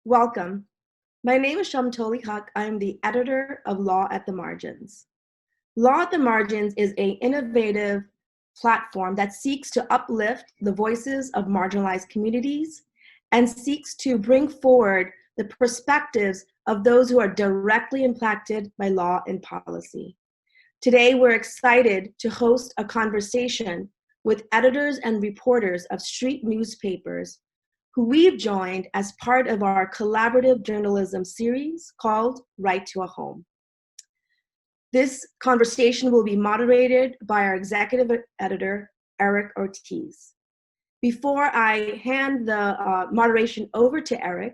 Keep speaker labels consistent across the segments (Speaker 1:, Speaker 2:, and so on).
Speaker 1: Welcome. My name is Shamtoli Haq. I am the editor of Law at the Margins. Law at the Margins is an innovative platform that seeks to uplift the voices of marginalized communities and seeks to bring forward the perspectives of those who are directly impacted by law and policy. Today, we're excited to host a conversation with editors and reporters of street newspapers who we've joined as part of our collaborative journalism series called Right to a Home. This conversation will be moderated by our executive editor, Eric Ortiz. Before I hand the moderation over to Eric,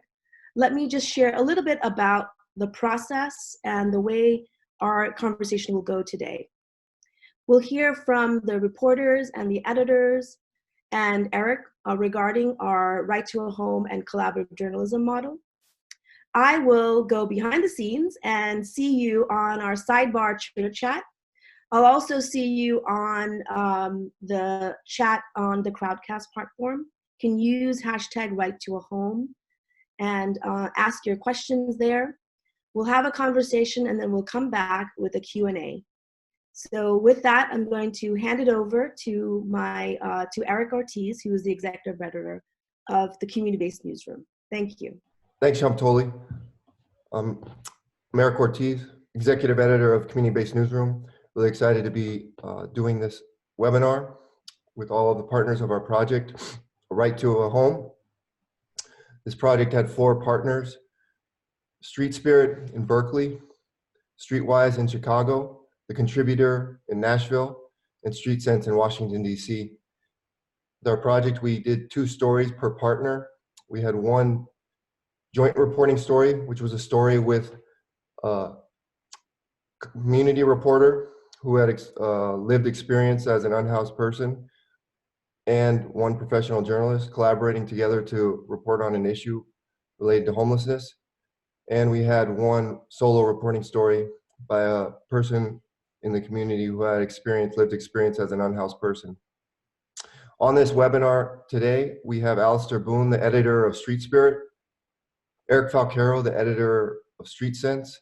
Speaker 1: let me just share a little bit about the process and the way our conversation will go today. We'll hear from the reporters and the editors and Eric regarding our Right to a Home and collaborative journalism model. I will go behind the scenes and see you on our sidebar Twitter chat. I'll also see you on the chat on the Crowdcast platform. You can use hashtag Right to a Home and ask your questions there. We'll have a conversation and then we'll come back with a Q&A. So with that, I'm going to hand it over to to Eric Ortiz, who is the executive editor of the community-based newsroom. Thank you.
Speaker 2: Thanks, Shamtoli. I'm Eric Ortiz, executive editor of community-based newsroom. Really excited to be doing this webinar with all of the partners of our project, Right to a Home. This project had 4 partners: Street Spirit in Berkeley, Streetwise in Chicago, The Contributor in Nashville, and Street Sense in Washington, D.C. With our project, we did 2 stories per partner. We had one joint reporting story, which was a story with a community reporter who had lived experience as an unhoused person, and one professional journalist collaborating together to report on an issue related to homelessness. And we had one solo reporting story by a person in the community who had lived experience as an unhoused person. On this webinar today, we have Alistair Boone, the editor of Street Spirit, Eric Falcaro, the editor of Street Sense,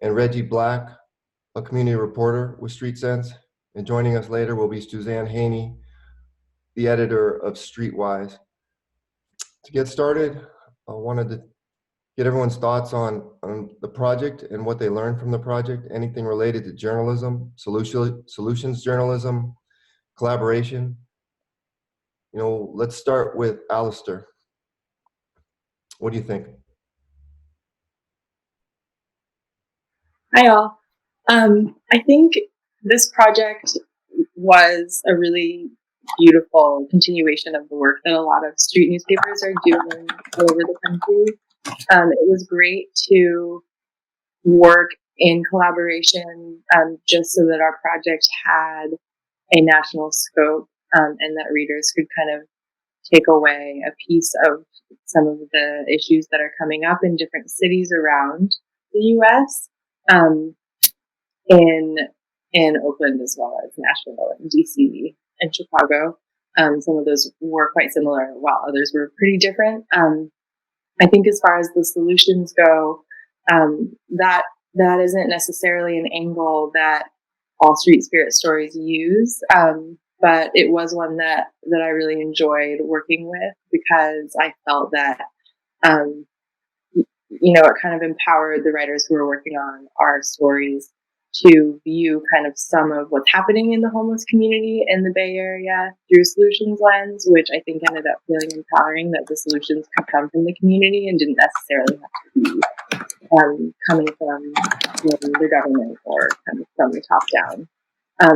Speaker 2: and Reggie Black, a community reporter with Street Sense. And joining us later will be Suzanne Haney, the editor of Streetwise. To get started, I wanted to get everyone's thoughts on the project and what they learned from the project, anything related to journalism, solutions journalism, collaboration. Let's start with Alistair. What do you think?
Speaker 3: Hi, all. I think this project was a really beautiful continuation of the work that a lot of street newspapers are doing all over the country. It was great to work in collaboration just so that our project had a national scope and that readers could kind of take away a piece of some of the issues that are coming up in different cities around the U.S. In Oakland as well as Nashville and D.C. and Chicago. Some of those were quite similar, while others were pretty different. I think as far as the solutions go, that isn't necessarily an angle that all Street Spirit stories use, but it was one that I really enjoyed working with because I felt that, it kind of empowered the writers who were working on our stories to view kind of some of what's happening in the homeless community in the Bay Area through solutions lens, which I think ended up feeling empowering, that the solutions could come from the community and didn't necessarily have to be coming from the government or kind of from the top down.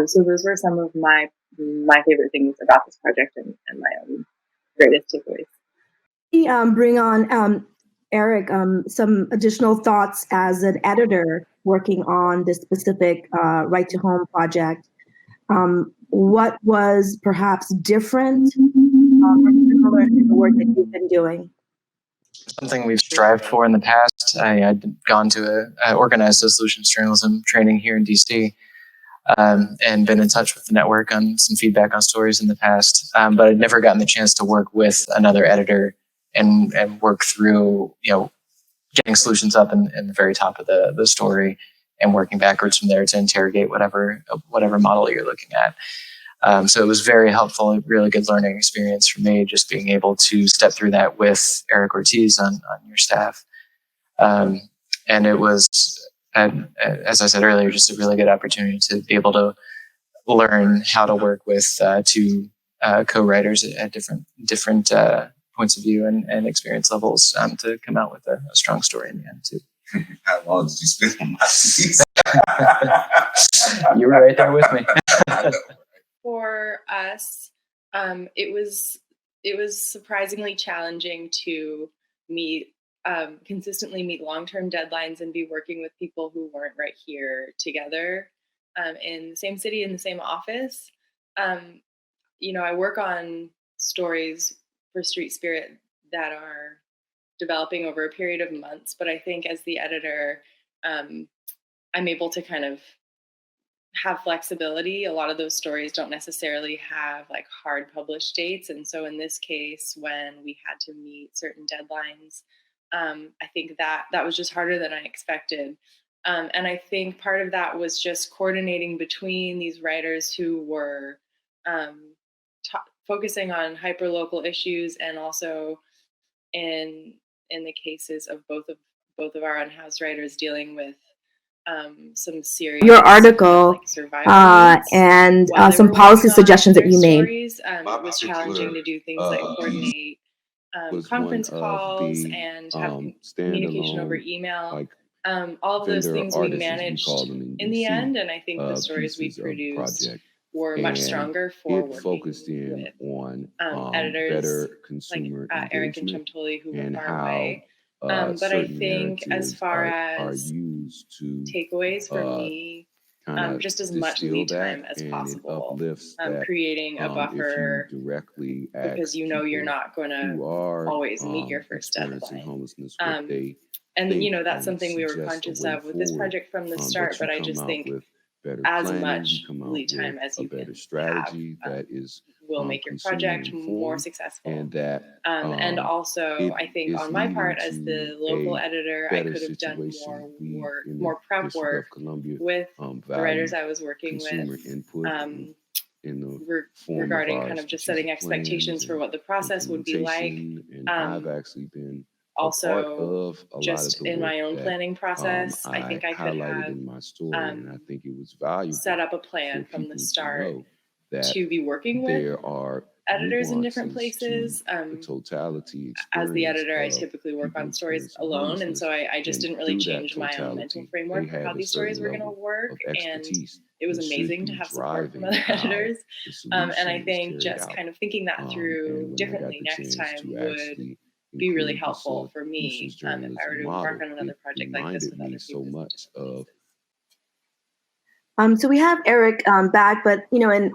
Speaker 3: So those were some of my favorite things about this project and my own greatest takeaways.
Speaker 1: Bring on Eric, some additional thoughts as an editor working on this specific Right to Home project. What was perhaps different or similar to the work that you've been doing?
Speaker 4: Something we've strived for in the past. I had gone to organized solutions journalism training here in DC and been in touch with the network on some feedback on stories in the past, but I'd never gotten the chance to work with another editor and work through, getting solutions up in the very top of the story and working backwards from there to interrogate whatever model you're looking at. So it was very helpful, a really good learning experience for me, just being able to step through that with Eric Ortiz on your staff. And it was, as I said earlier, just a really good opportunity to be able to learn how to work with two co-writers at different points of view and experience levels to come out with a strong story in the end too.
Speaker 5: How long did you spend on my seats?
Speaker 4: You were right there with me.
Speaker 3: For us, it was surprisingly challenging to consistently meet long-term deadlines and be working with people who weren't right here together in the same city, in the same office. I work on stories for Street Spirit that are developing over a period of months, but I think as the editor, I'm able to kind of have flexibility. A lot of those stories don't necessarily have like hard published dates. And so in this case, when we had to meet certain deadlines, I think that was just harder than I expected. And I think part of that was just coordinating between these writers who were focusing on hyperlocal issues, and also in the cases of both of our Unhoused writers dealing with some serious
Speaker 1: Your article
Speaker 3: like survival needs.
Speaker 1: and
Speaker 3: While they
Speaker 1: some
Speaker 3: were
Speaker 1: policy
Speaker 3: working on
Speaker 1: suggestions that
Speaker 3: their
Speaker 1: you made.
Speaker 3: stories, it was challenging to do things like coordinate conference calls and have communication over email. All of those things we managed in the end, and I think the stories we produced were much stronger for working with editors like Eric and Chumtoli, who were far away. But I think as far as takeaways for me, just as much lead time as possible, creating a buffer because you're not going to always meet your first deadline. And that's something we were conscious of with this project from the start, but I just think as much lead time as you can have will make your project more successful. And also, I think on my part as the local editor, I could have done more prep work with the writers I was working with regarding kind of just setting expectations for what the process would be like. Also, just in my own planning process, I think I could have set up a plan from the start to be working with editors in different places. As the editor, I typically work on stories alone, and so I just didn't really change my own mental framework for how these stories were going to work. And it was amazing to have support from other editors. And I think just kind of thinking that through differently next time would be really helpful for me if I were to embark on another project like this with other people.
Speaker 1: So we have Eric back, but in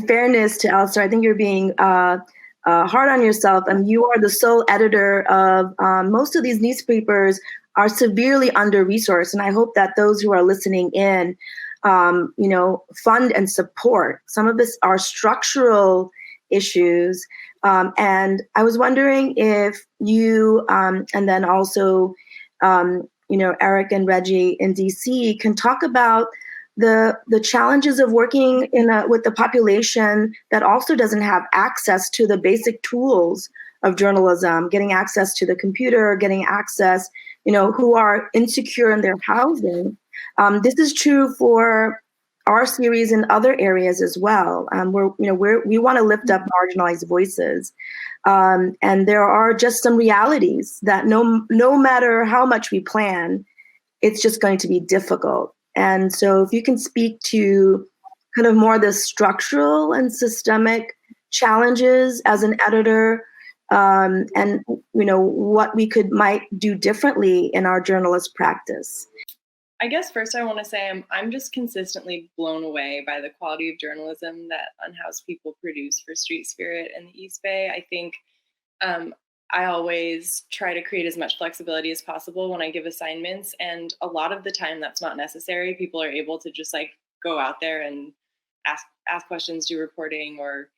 Speaker 1: fairness to Alistair, I think you're being hard on yourself. You are the sole editor of most of these newspapers are severely under-resourced, and I hope that those who are listening in, fund and support. Some of this are structural issues, and I was wondering if you and then also Eric and Reggie in DC can talk about the challenges of working with the population that also doesn't have access to the basic tools of journalism, getting access to the computer, getting access, who are insecure in their housing. This is true for our series in other areas as well. We want to lift up marginalized voices. And there are just some realities that no matter how much we plan, it's just going to be difficult. And so if you can speak to kind of more the structural and systemic challenges as an editor, and what we might do differently in our journalist practice.
Speaker 3: I guess first I want to say I'm just consistently blown away by the quality of journalism that Unhoused people produce for Street Spirit in the East Bay. I think I always try to create as much flexibility as possible when I give assignments, and a lot of the time that's not necessary. People are able to just like go out there and ask questions, do reporting, or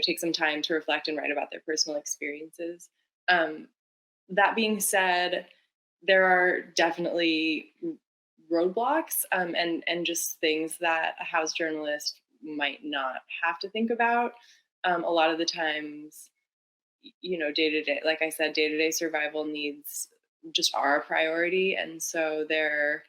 Speaker 3: take some time to reflect and write about their personal experiences. That being said, there are definitely roadblocks, and just things that a house journalist might not have to think about. A lot of the times, day to day, like I said, day to day survival needs just are a priority, and so there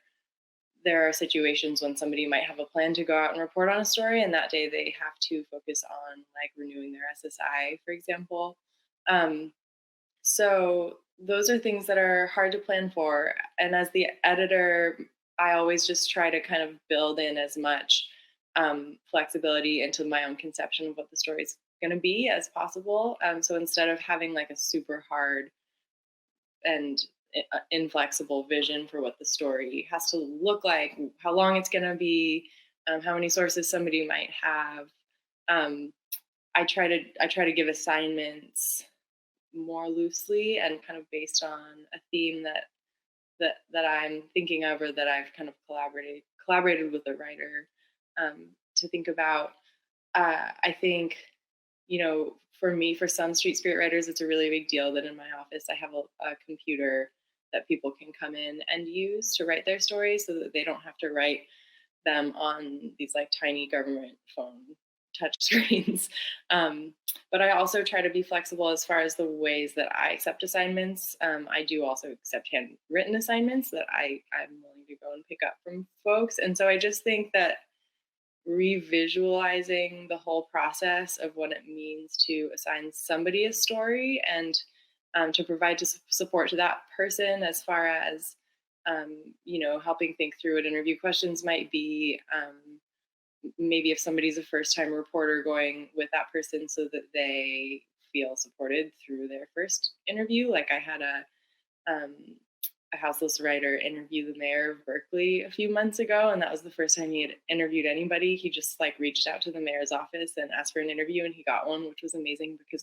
Speaker 3: are situations when somebody might have a plan to go out and report on a story, and that day they have to focus on like renewing their SSI, for example. So those are things that are hard to plan for. And as the editor, I always just try to kind of build in as much flexibility into my own conception of what the story is going to be as possible. So instead of having like a super hard and inflexible vision for what the story has to look like, how long it's going to be, how many sources somebody might have. I try to give assignments more loosely and kind of based on a theme that I'm thinking of, or that I've kind of collaborated with a writer to think about. I think, for me, for some street spirit writers, it's a really big deal that in my office I have a computer that people can come in and use to write their stories, so that they don't have to write them on these like tiny government phone touch screens. But I also try to be flexible as far as the ways that I accept assignments. I do also accept handwritten assignments that I'm willing to go and pick up from folks. And so I just think that revisualizing the whole process of what it means to assign somebody a story, and to provide support to that person as far as helping think through what interview questions might be. Maybe if somebody's a first-time reporter, going with that person so that they feel supported through their first interview. Like I had a houseless writer interview the mayor of Berkeley a few months ago, and that was the first time he had interviewed anybody. He just like reached out to the mayor's office and asked for an interview, and he got one, which was amazing because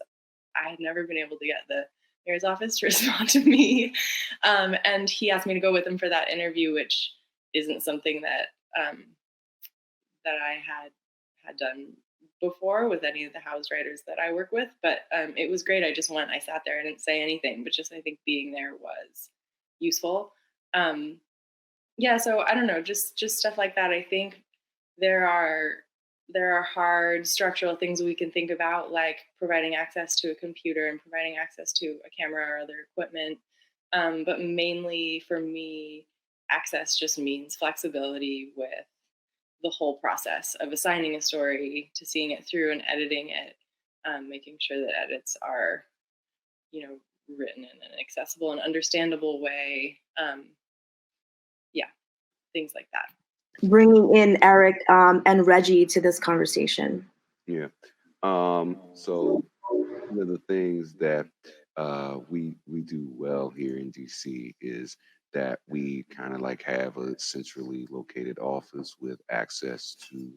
Speaker 3: I had never been able to get the mayor's office to respond to me. And he asked me to go with him for that interview, which isn't something that I had done before with any of the house writers that I work with. But it was great. I just went, I sat there, I didn't say anything, but just I think being there was useful. So I don't know, just stuff like that. I think there are hard structural things we can think about, like providing access to a computer and providing access to a camera or other equipment. But mainly for me, access just means flexibility with the whole process of assigning a story, to seeing it through and editing it, making sure that edits are, written in an accessible and understandable way. Things like that.
Speaker 1: Bringing in Eric and Reggie to this conversation.
Speaker 6: Yeah. So one of the things that we do well here in DC is that we kind of like have a centrally located office with access to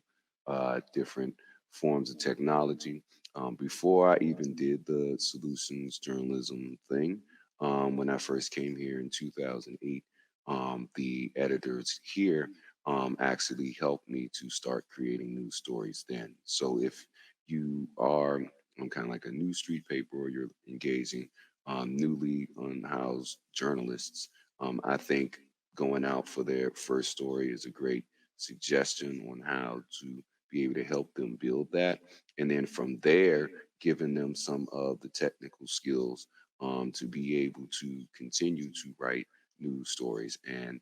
Speaker 6: different forms of technology. Before I even did the solutions journalism thing, when I first came here in 2008, the editors here actually helped me to start creating news stories then. So if you are kind of like a news street paper, or you're engaging newly unhoused journalists, I think going out for their first story is a great suggestion on how to be able to help them build that. And then from there, giving them some of the technical skills to be able to continue to write news stories. And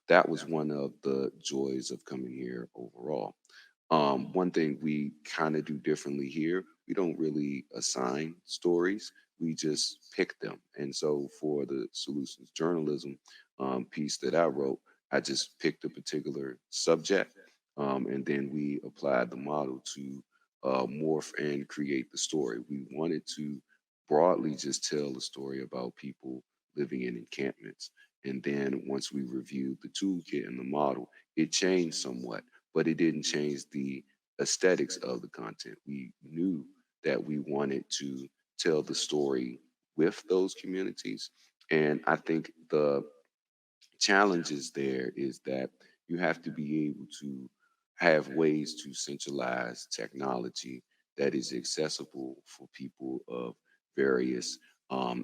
Speaker 6: that was one of the joys of coming here overall. One thing we kind of do differently here, we don't really assign stories, we just pick them. And so for the solutions journalism piece that I wrote, I just picked a particular subject, and then we applied the model to morph and create the story. We wanted to broadly just tell a story about people living in encampments. And then once we reviewed the toolkit and the model, it changed somewhat, but it didn't change the aesthetics of the content. We knew that we wanted to tell the story with those communities. And I think the challenges there is that you have to be able to have ways to centralize technology that is accessible for people of various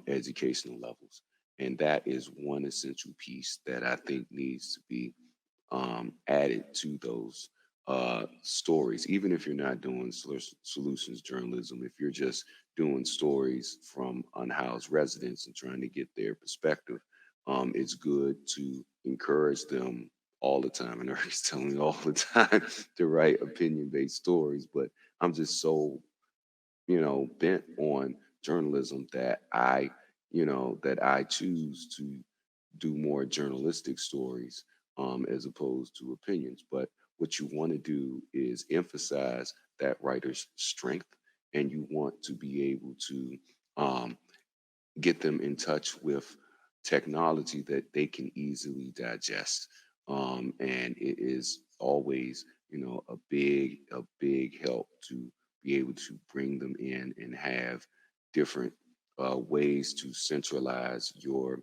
Speaker 6: educational levels. And that is one essential piece that I think needs to be added to those stories. Even if you're not doing solutions journalism, if you're just doing stories from unhoused residents and trying to get their perspective, it's good to encourage them all the time. And Eric's telling me all the time to write opinion-based stories, but I'm just so, bent on journalism that I choose to do more journalistic stories as opposed to opinions. But what you want to do is emphasize that writer's strength, and you want to be able to get them in touch with technology that they can easily digest. And it is always, a big help to be able to bring them in and have different ways to centralize your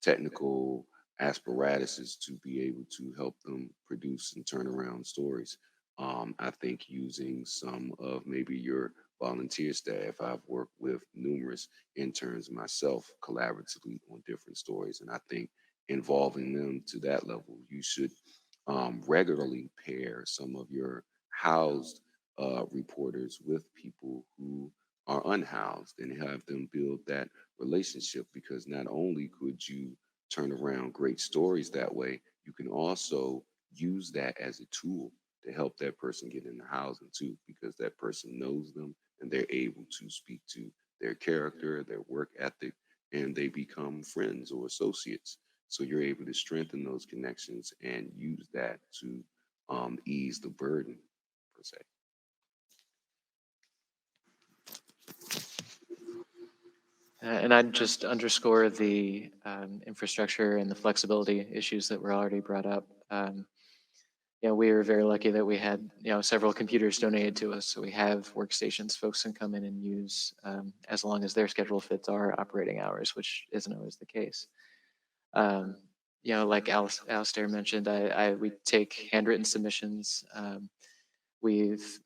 Speaker 6: technical apparatuses to be able to help them produce and turn around stories. I think using some of maybe your volunteer staff, I've worked with numerous interns myself collaboratively on different stories, and I think involving them to that level, you should regularly pair some of your housed reporters with people who are unhoused and have them build that relationship, because not only could you turn around great stories that way, you can also use that as a tool to help that person get into housing too, because that person knows them and they're able to speak to their character, their work ethic, and they become friends or associates. So you're able to strengthen those connections and use that to ease the burden, per se.
Speaker 4: And I'd just underscore the infrastructure and the flexibility issues that were already brought up. We were very lucky that we had, several computers donated to us. So we have workstations folks can come in and use as long as their schedule fits our operating hours, which isn't always the case. Like Alistair mentioned, we take handwritten submissions.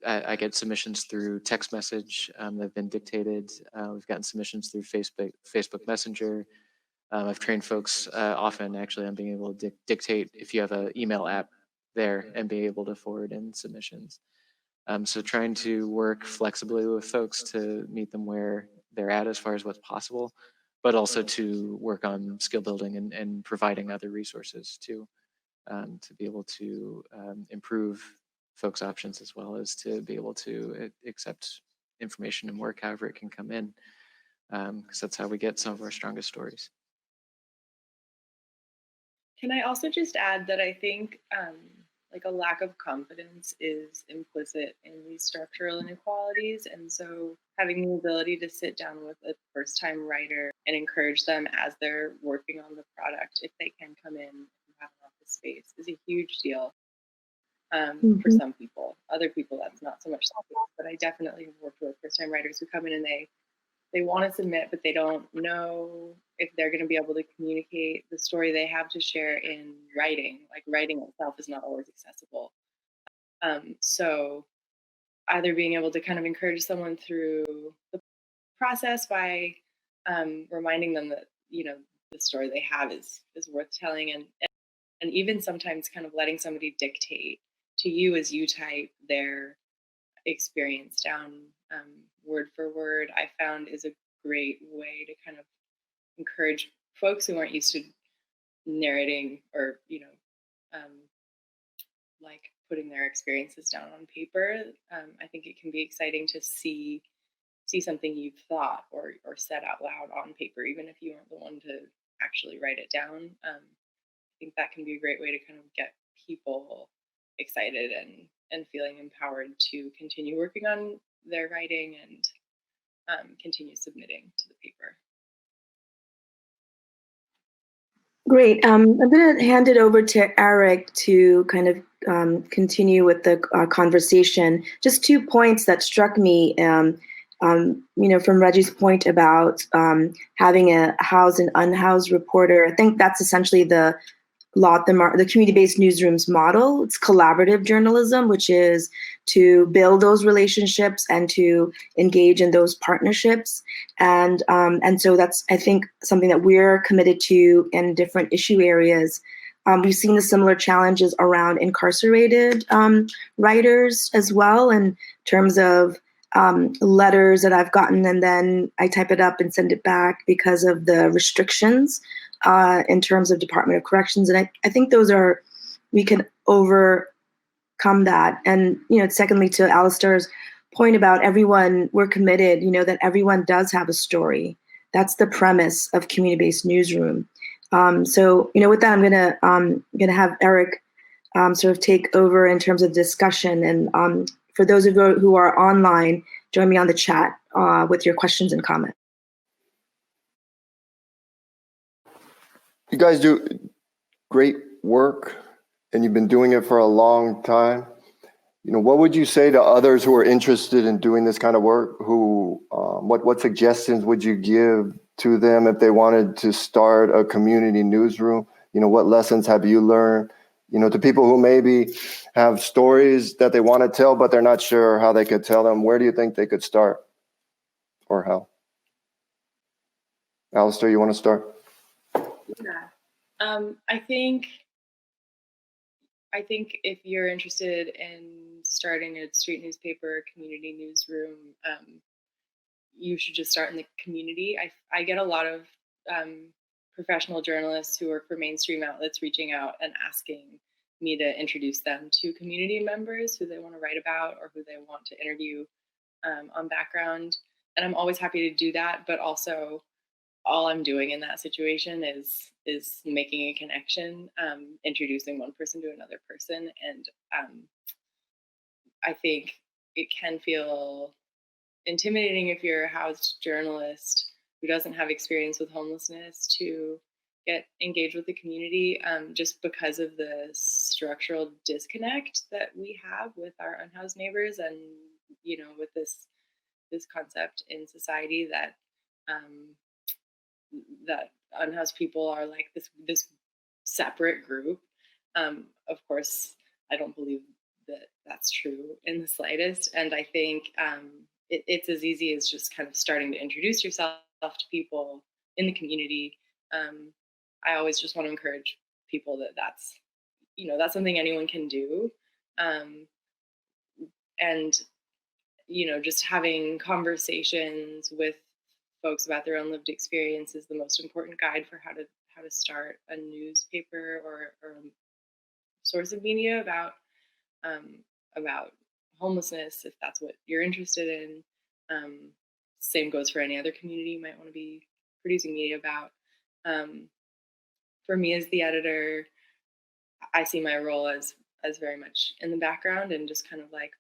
Speaker 4: I get submissions through text message that have been dictated. We've gotten submissions through Facebook Messenger. I've trained folks often actually on being able to dictate if you have an email app there and be able to forward in submissions. So trying to work flexibly with folks to meet them where they're at as far as what's possible, but also to work on skill building and providing other resources too, to be able to improve folks' options as well as to be able to accept information and work however it can come in, because that's how we get some of our strongest stories.
Speaker 3: Can I also just add that I think a lack of confidence is implicit in these structural inequalities. And so having the ability to sit down with a first-time writer and encourage them as they're working on the product, if they can come in and have an office space, is a huge deal for some people. Other people, that's not so much the case, but I definitely have worked with first-time writers who come in and they want to submit, but they don't know if they're going to be able to communicate the story they have to share in writing. Like writing itself is not always accessible. So either being able to kind of encourage someone through the process by reminding them that, the story they have is worth telling, and even sometimes kind of letting somebody dictate to you as you type their experience down word for word, I found is a great way to kind of encourage folks who aren't used to narrating or, like putting their experiences down on paper. I think it can be exciting to see something you've thought or said out loud on paper, even if you aren't the one to actually write it down. I think that can be a great way to kind of get people excited and feeling empowered to continue working on their writing and continue submitting to the paper.
Speaker 1: Great. I'm going to hand it over to Eric to kind of continue with the conversation. Just 2 points that struck me, from Reggie's point about having a housed and unhoused reporter. I think that's essentially the the community-based newsrooms model. It's collaborative journalism, which is to build those relationships and to engage in those partnerships. And so that's, I think, something that we're committed to in different issue areas. We've seen the similar challenges around incarcerated writers as well, in terms of letters that I've gotten, and then I type it up and send it back because of the restrictions in terms of Department of Corrections. And I think we can overcome that. And, secondly, to Alistair's point about everyone, we're committed, that everyone does have a story. That's the premise of community-based newsroom. So, with that, I'm gonna have Eric sort of take over in terms of discussion. And for those of you who are online, join me on the chat with your questions and comments.
Speaker 2: You guys do great work, and you've been doing it for a long time. What would you say to others who are interested in doing this kind of work? What suggestions would you give to them if they wanted to start a community newsroom? What lessons have you learned? To people who maybe have stories that they want to tell, but they're not sure how they could tell them, where do you think they could start, or how? Alistair, you want to start?
Speaker 3: Yeah. I think if you're interested in starting a street newspaper, community newsroom, you should just start in the community. I get a lot of professional journalists who work for mainstream outlets reaching out and asking me to introduce them to community members who they want to write about or who they want to interview on background. And I'm always happy to do that, but also all I'm doing in that situation is making a connection, introducing one person to another person. And I think it can feel intimidating if you're a housed journalist who doesn't have experience with homelessness to get engaged with the community, just because of the structural disconnect that we have with our unhoused neighbors, and with this concept in society that that unhoused people are like this separate group. Of course, I don't believe that that's true in the slightest, and I think it's as easy as just kind of starting to introduce yourself to people in the community. I always just want to encourage people that's something anyone can do, and just having conversations with folks about their own lived experience is the most important guide for how to start a newspaper or a source of media about homelessness, if that's what you're interested in. Same goes for any other community you might want to be producing media about. For me as the editor, I see my role as very much in the background and just kind of like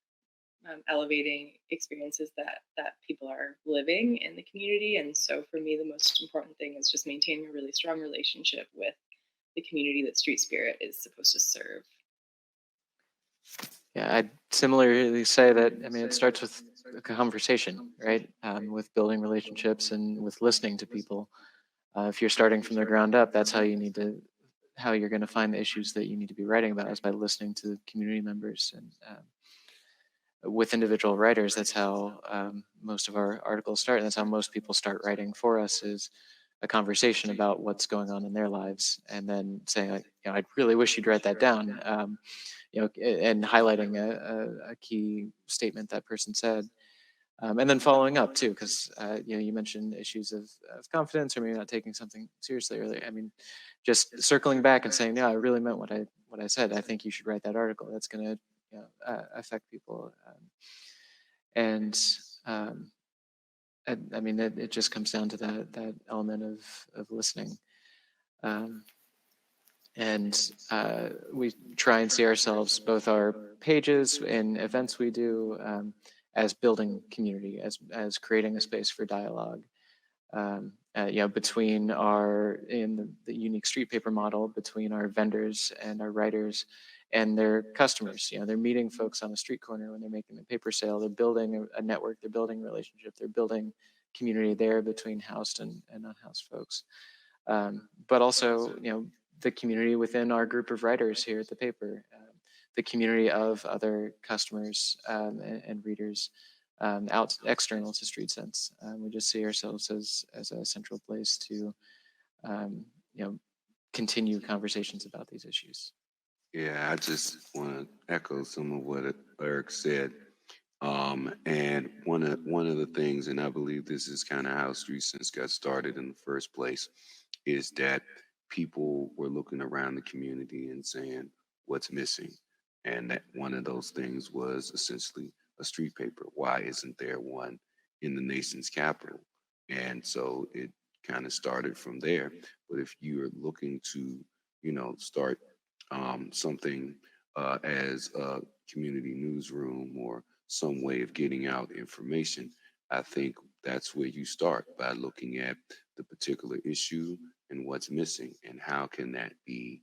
Speaker 3: elevating experiences that people are living in the community. And so for me, the most important thing is just maintaining a really strong relationship with the community that Street Spirit is supposed to serve.
Speaker 4: Yeah, I'd similarly say that, it starts with a conversation, right? With building relationships and with listening to people. If you're starting from the ground up, that's how you're going to find the issues that you need to be writing about, is by listening to community members. And with individual writers, that's how most of our articles start. And that's how most people start writing for us, is a conversation about what's going on in their lives, and then saying, like, I really wish you'd write that down, and highlighting a key statement that person said. And then following up too, because you mentioned issues of confidence, or maybe not taking something seriously earlier. Just circling back and saying, I really meant what I said. I think you should write that article. That's going to affect people. It just comes down to that element of listening. And we try and see ourselves, both our pages and events we do, as building community, as creating a space for dialogue. Between in the unique street paper model, between our vendors and our writers and their customers. They're meeting folks on a street corner when they're making a paper sale. They're building a network. They're building a relationship. They're building community there between housed and unhoused folks. But also, the community within our group of writers here at the paper, the community of other customers and readers out external to Street Sense. We just see ourselves as a central place to continue conversations about these issues.
Speaker 6: Yeah, I just want to echo some of what Eric said. And one of the things, and I believe this is kind of how Street Sense got started in the first place, is that people were looking around the community and saying, what's missing? And that one of those things was essentially a street paper. Why isn't there one in the nation's capital? And so it kind of started from there. But if you're looking to, start something as a community newsroom or some way of getting out information, I think that's where you start, by looking at the particular issue and what's missing, and how can that be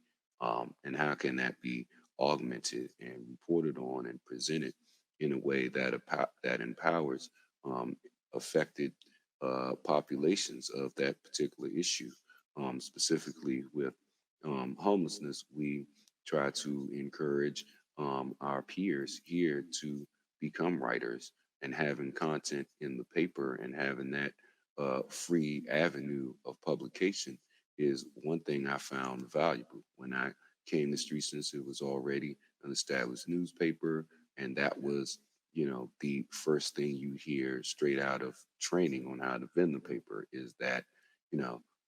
Speaker 6: augmented and reported on and presented in a way that empowers affected populations of that particular issue. Specifically with homelessness, we try to encourage our peers here to become writers, and having content in the paper and having that free avenue of publication is one thing I found valuable. When I came to Street Sense, it was already an established newspaper, and that was, the first thing you hear straight out of training on how to vend the paper is that,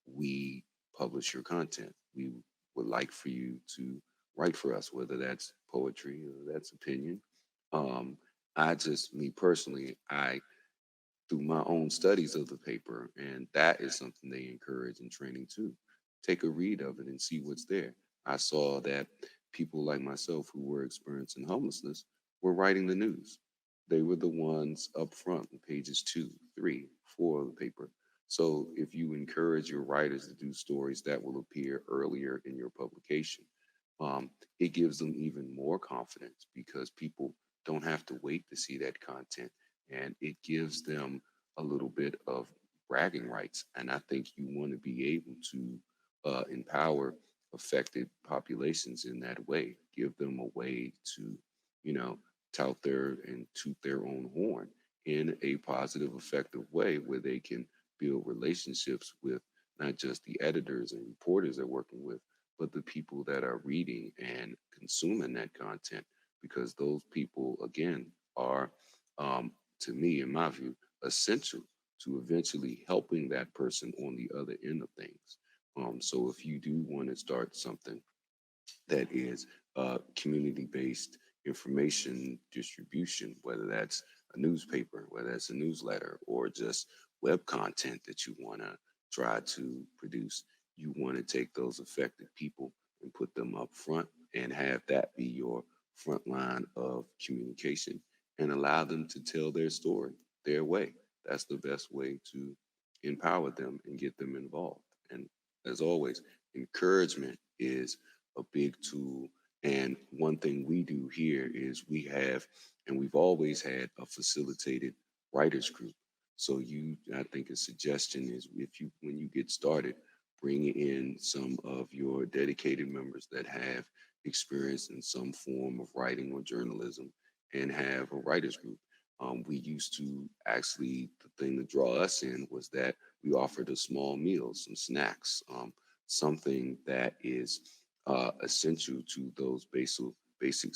Speaker 6: we publish your content. We would like for you to write for us, whether that's poetry or that's opinion. Me personally, I do my own studies of the paper, and that is something they encourage in training too. Take a read of it and see what's there. I saw that people like myself who were experiencing homelessness were writing the news. They were the ones up front on pages 2, 3, 4 of the paper. So if you encourage your writers to do stories that will appear earlier in your publication, it gives them even more confidence, because people don't have to wait to see that content, and it gives them a little bit of bragging rights. And I think you want to be able to empower affected populations in that way, give them a way to, tout and toot their own horn in a positive, effective way, where they can build relationships with not just the editors and reporters they're working with, but the people that are reading and consuming that content, because those people, again, are, to me, in my view, essential to eventually helping that person on the other end of things. So if you do want to start something that is community-based information distribution, whether that's a newspaper, whether that's a newsletter, or just web content that you want to try to produce, you want to take those affected people and put them up front and have that be your front line of communication, and allow them to tell their story their way. That's the best way to empower them and get them involved. And as always, encouragement is a big tool. And one thing we do here is we've always had a facilitated writers group. So I think a suggestion is, when you get started, bring in some of your dedicated members that have experience in some form of writing or journalism, and have a writers group. We used to actually, the thing to draw us in was that we offered a small meal, some snacks, something that is essential to those basic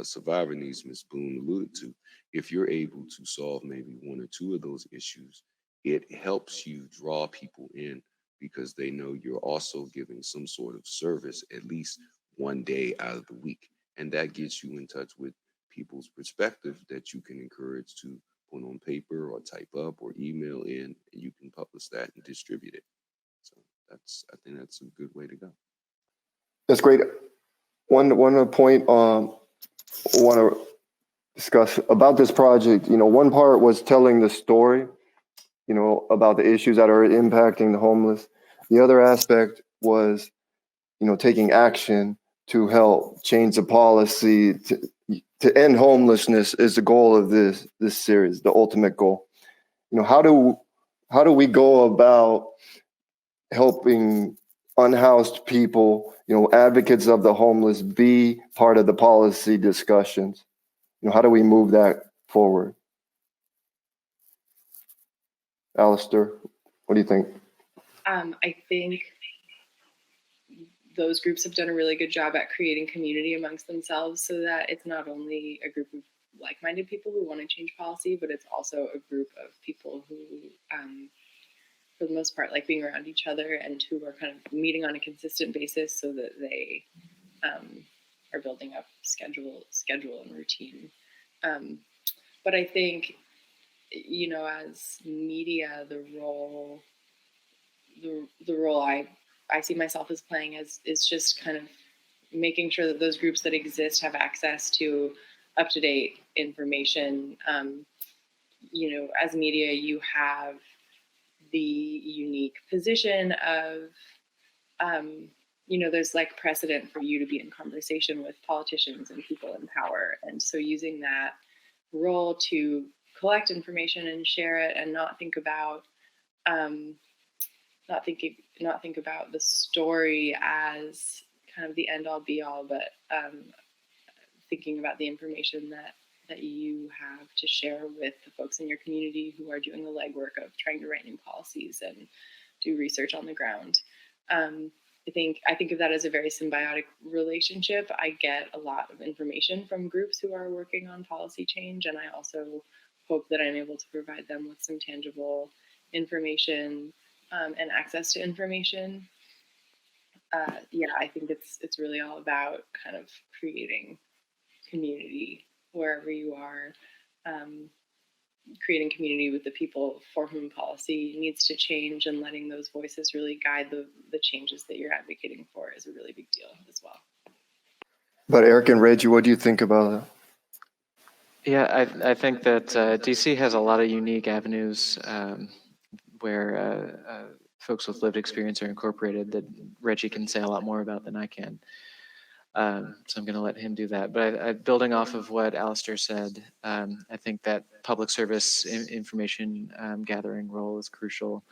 Speaker 6: survivor needs Ms. Boone alluded to. If you're able to solve maybe one or two of those issues, it helps you draw people in, because they know you're also giving some sort of service at least one day out of the week. And that gets you in touch with people's perspective that you can encourage to put on paper or type up or email in, and you can publish that and distribute it. So I think that's a good way to go.
Speaker 2: That's great. One point I want to discuss about this project. One part was telling the story, about the issues that are impacting the homeless. The other aspect was, taking action to help change the policy to end homelessness is the goal of this series, the ultimate goal. How do we go about helping unhoused people, advocates of the homeless be part of the policy discussions? How do we move that forward? Alistair, what do you think?
Speaker 3: I think those groups have done a really good job at creating community amongst themselves so that it's not only a group of like-minded people who want to change policy, but it's also a group of people who, for the most part, like being around each other and who are kind of meeting on a consistent basis so that they are building up schedule and routine. But I think, as media, the role I see myself as playing is just kind of making sure that those groups that exist have access to up-to-date information. As media, you have the unique position of, there's like precedent for you to be in conversation with politicians and people in power. And so using that role to collect information and share it and not think about the story as kind of the end all be all, but thinking about the information that you have to share with the folks in your community who are doing the legwork of trying to write new policies and do research on the ground. I think of that as a very symbiotic relationship. I get a lot of information from groups who are working on policy change, and I also hope that I'm able to provide them with some tangible information and access to information. I think it's really all about kind of creating community wherever you are, creating community with the people for whom policy needs to change, and letting those voices really guide the changes that you're advocating for is a really big deal as well.
Speaker 2: But Eric and Reggie, what do you think about that?
Speaker 4: Yeah, I think that DC has a lot of unique avenues where folks with lived experience are incorporated that Reggie can say a lot more about than I can. So I'm going to let him do that. But building off of what Alistair said, I think that public service information gathering role is crucial.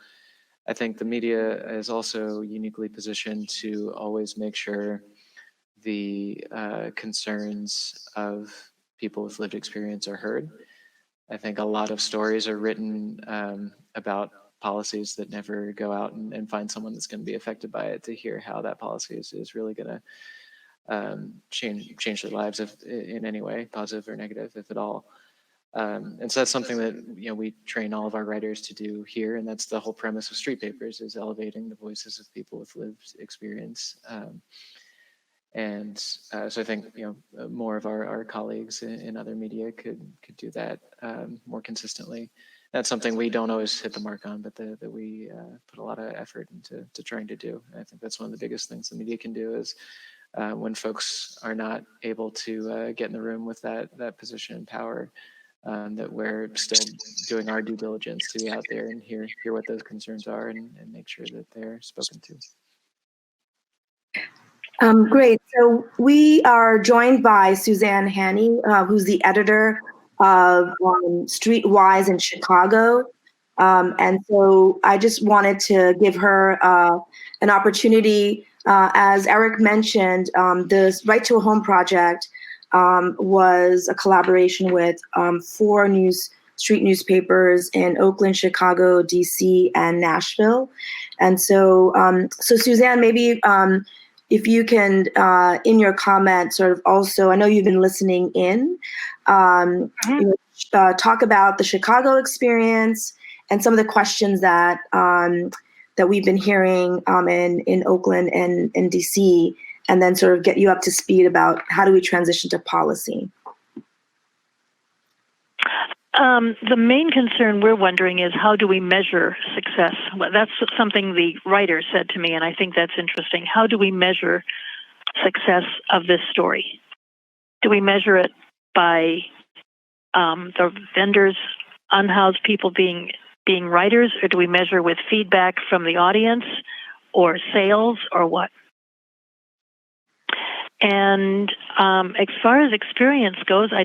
Speaker 4: I think the media is also uniquely positioned to always make sure the concerns of people with lived experience are heard. I think a lot of stories are written about policies that never go out and find someone that's going to be affected by it to hear how that policy is really going to change their lives in any way, positive or negative, if at all. And so that's something that we train all of our writers to do here, and that's the whole premise of Street Papers, is elevating the voices of people with lived experience. So I think more of our colleagues in other media could do that more consistently. That's something we don't always hit the mark on, but that we put a lot of effort into trying to do. And I think that's one of the biggest things the media can do is when folks are not able to get in the room with that position and power, that we're still doing our due diligence to be out there and hear what those concerns are and make sure that they're spoken to.
Speaker 1: Great. So we are joined by Suzanne Haney, who's the editor of Streetwise in Chicago. And so I just wanted to give her an opportunity. As Eric mentioned, the Right to a Home project was a collaboration with 4 street newspapers in Oakland, Chicago, DC, and Nashville. And so, Suzanne, maybe if you can, in your comment, sort of also, I know you've been listening in, talk about the Chicago experience and some of the questions that we've been hearing in Oakland and in DC, and then sort of get you up to speed about how do we transition to policy.
Speaker 7: The main concern we're wondering is how do we measure success? Well, that's something the writer said to me, and I think that's interesting. How do we measure success of this story? Do we measure it by the vendors, unhoused people being writers, or do we measure with feedback from the audience or sales or what? And as far as experience goes, I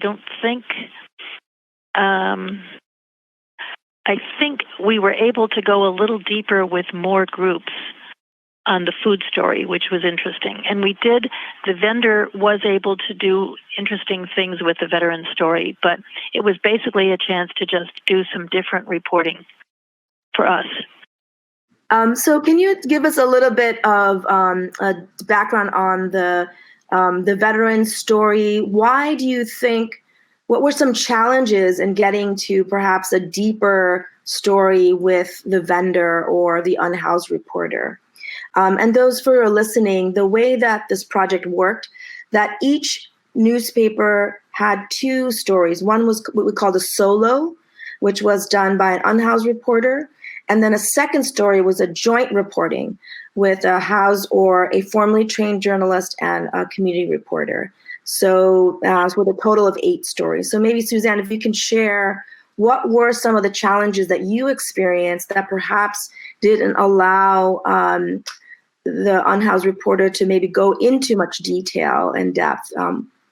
Speaker 7: think we were able to go a little deeper with more groups on the food story, which was interesting. And the vendor was able to do interesting things with the veteran story, but it was basically a chance to just do some different reporting for us.
Speaker 1: So can you give us a little bit of a background on the veteran story? Why do you think, what were some challenges in getting to perhaps a deeper story with the vendor or the unhoused reporter? And those who are listening, the way that this project worked, that each newspaper had two stories. One was what we called a solo, which was done by an unhoused reporter. And then a second story was a joint reporting with a housed or a formally trained journalist and a community reporter. So with a total of 8 stories. So maybe, Suzanne, if you can share what were some of the challenges that you experienced that perhaps didn't allow the unhoused reporter to maybe go into much detail and depth.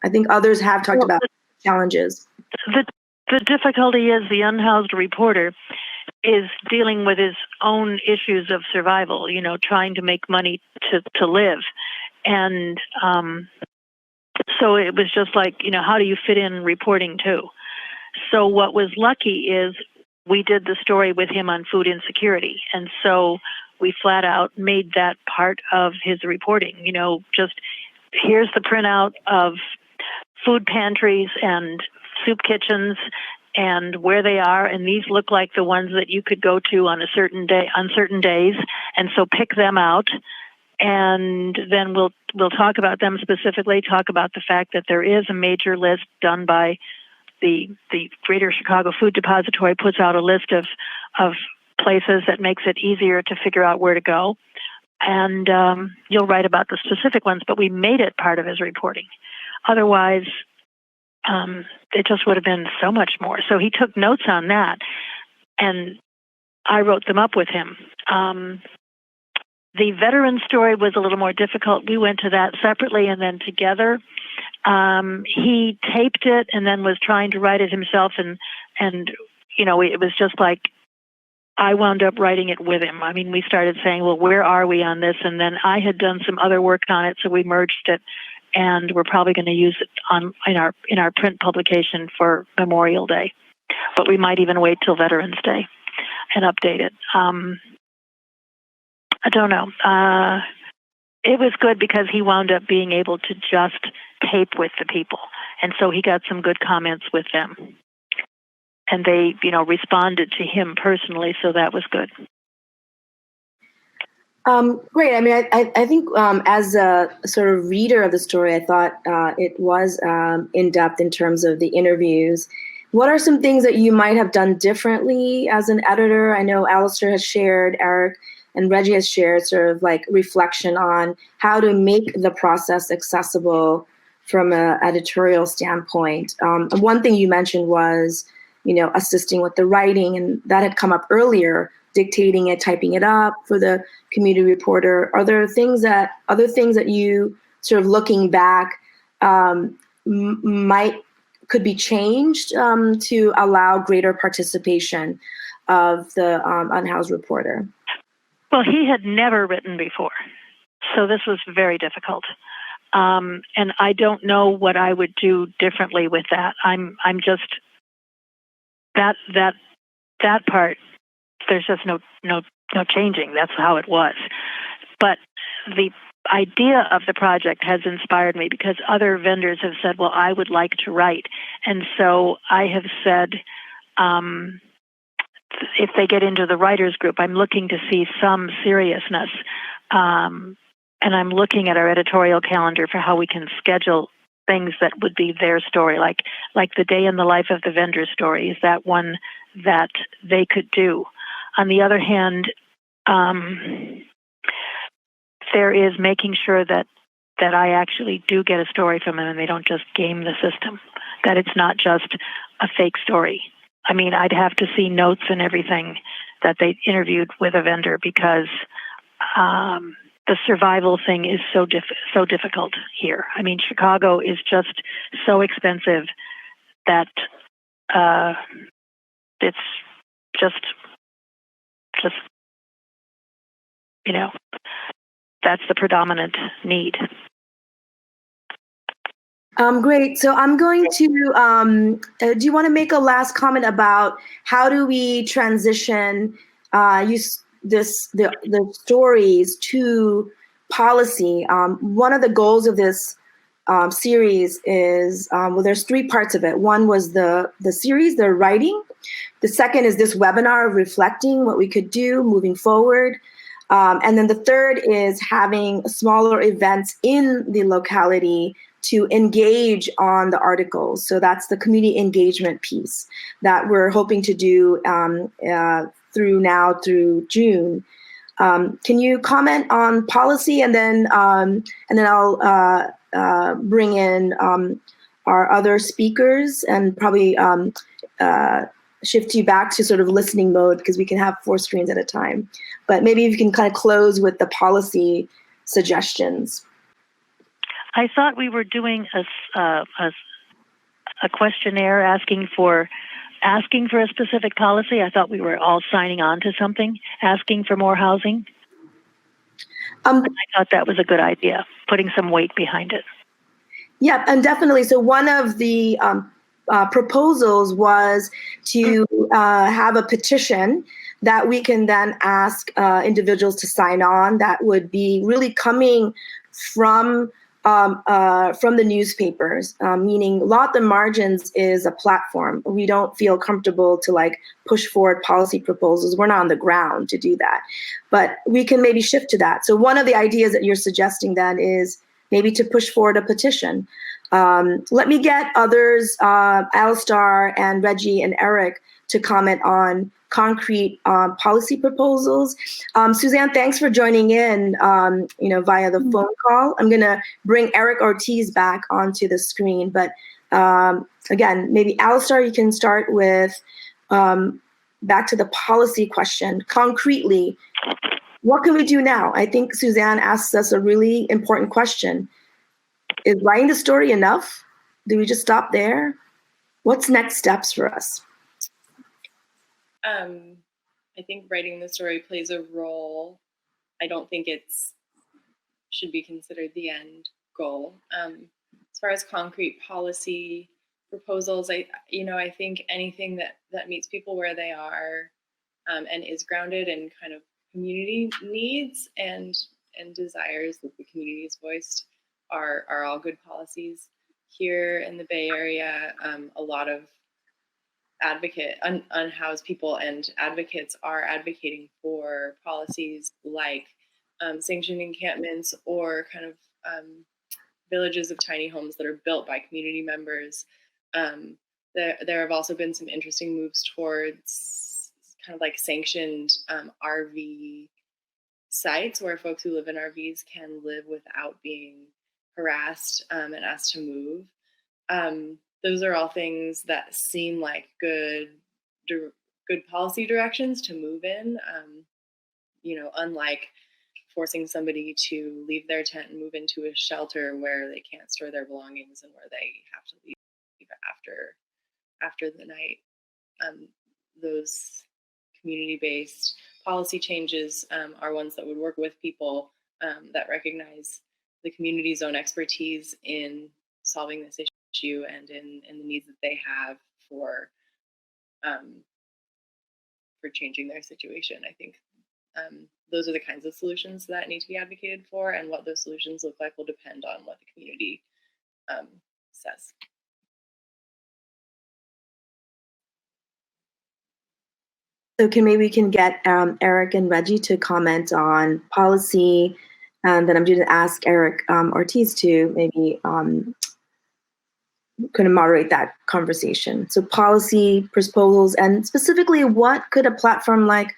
Speaker 1: I think others have talked about challenges.
Speaker 7: The difficulty is the unhoused reporter is dealing with his own issues of survival, trying to make money to live. And so it was just like, how do you fit in reporting too? So what was lucky is we did the story with him on food insecurity. And so we flat out made that part of his reporting, just here's the printout of food pantries and soup kitchens and where they are, and these look like the ones that you could go to on certain days, and so pick them out, and then we'll talk about them specifically, talk about the fact that there is a major list done by the Greater Chicago Food Depository, puts out a list of places that makes it easier to figure out where to go, and you'll write about the specific ones, but we made it part of his reporting. Otherwise, it just would have been so much more. So he took notes on that, and I wrote them up with him. The veteran story was a little more difficult. We went to that separately and then together. He taped it and then was trying to write it himself, and it was just like I wound up writing it with him. I mean, we started saying, well, where are we on this? And then I had done some other work on it, so we merged it. And we're probably going to use it in our print publication for Memorial Day, but we might even wait till Veterans Day and update it. I don't know. It was good because he wound up being able to just tape with the people, and so he got some good comments with them, and they, responded to him personally, so that was good.
Speaker 1: Great. I mean, I think as a sort of reader of the story, I thought it was in depth in terms of the interviews. What are some things that you might have done differently as an editor? I know Alistair has shared, Eric and Reggie has shared sort of like reflection on how to make the process accessible from an editorial standpoint. One thing you mentioned was, assisting with the writing, and that had come up earlier, dictating it, typing it up for the community reporter. Are there other things that you sort of looking back could be changed to allow greater participation of the unhoused reporter?
Speaker 7: Well, he had never written before, so this was very difficult. And I don't know what I would do differently with that. I'm just that part. There's just no changing. That's how it was. But the idea of the project has inspired me because other vendors have said, well, I would like to write. And so I have said, if they get into the writers group, I'm looking to see some seriousness. And I'm looking at our editorial calendar for how we can schedule things that would be their story, like the day in the life of the vendor story. Is that one that they could do? On the other hand, there is making sure that I actually do get a story from them and they don't just game the system, that it's not just a fake story. I mean, I'd have to see notes and everything that they interviewed with a vendor because the survival thing is so difficult here. I mean, Chicago is just so expensive that it's just that's the predominant need.
Speaker 1: Great. So I'm going to, do you want to make a last comment about how do we transition the stories to policy? One of the goals of this series is, well, there's 3 parts of it. One was the series, the writing. The second is this webinar reflecting what we could do moving forward. And then the third is having smaller events in the locality to engage on the articles. So that's the community engagement piece that we're hoping to do through June. Can you comment on policy, and then I'll bring in our other speakers and probably shift you back to sort of listening mode, because we can have 4 screens at a time. But maybe if you can kind of close with the policy suggestions.
Speaker 7: I thought we were doing a questionnaire asking for a specific policy. I thought we were all signing on to something, asking for more housing. I thought that was a good idea, putting some weight behind it.
Speaker 1: Yeah, and definitely. So one of the proposals was to have a petition that we can then ask individuals to sign on. That would be really coming from the newspapers, meaning Law at the Margins is a platform. We don't feel comfortable to like push forward policy proposals. We're not on the ground to do that, but we can maybe shift to that. So one of the ideas that you're suggesting then is maybe to push forward a petition. Let me get others, Alistar and Reggie and Eric, to comment on concrete policy proposals. Suzanne, thanks for joining in, via the phone call. I'm going to bring Eric Ortiz back onto the screen, but again, maybe Alistar, you can start with back to the policy question. Concretely, what can we do now? I think Suzanne asked us a really important question. Is writing the story enough? Do we just stop there? What's next steps for us?
Speaker 3: I think writing the story plays a role. I don't think should be considered the end goal. As far as concrete policy proposals, I think anything that meets people where they are and is grounded in kind of community needs and desires that the community has voiced are all good policies. Here in the Bay Area, a lot of unhoused people and advocates are advocating for policies like sanctioned encampments or kind of villages of tiny homes that are built by community members. There have also been some interesting moves towards kind of like sanctioned RV sites where folks who live in RVs can live without being harassed and asked to move. Those are all things that seem like good policy directions to move in. Unlike forcing somebody to leave their tent and move into a shelter where they can't store their belongings and where they have to leave after the night. Those community-based policy changes are ones that would work with people that recognize the community's own expertise in solving this issue and in the needs that they have for changing their situation. I think those are the kinds of solutions that need to be advocated for, and what those solutions look like will depend on what the community says.
Speaker 1: So maybe we can get Eric and Reggie to comment on policy, and then I'm going to ask Eric Ortiz to maybe kind of moderate that conversation. So policy proposals, and specifically, what could a platform like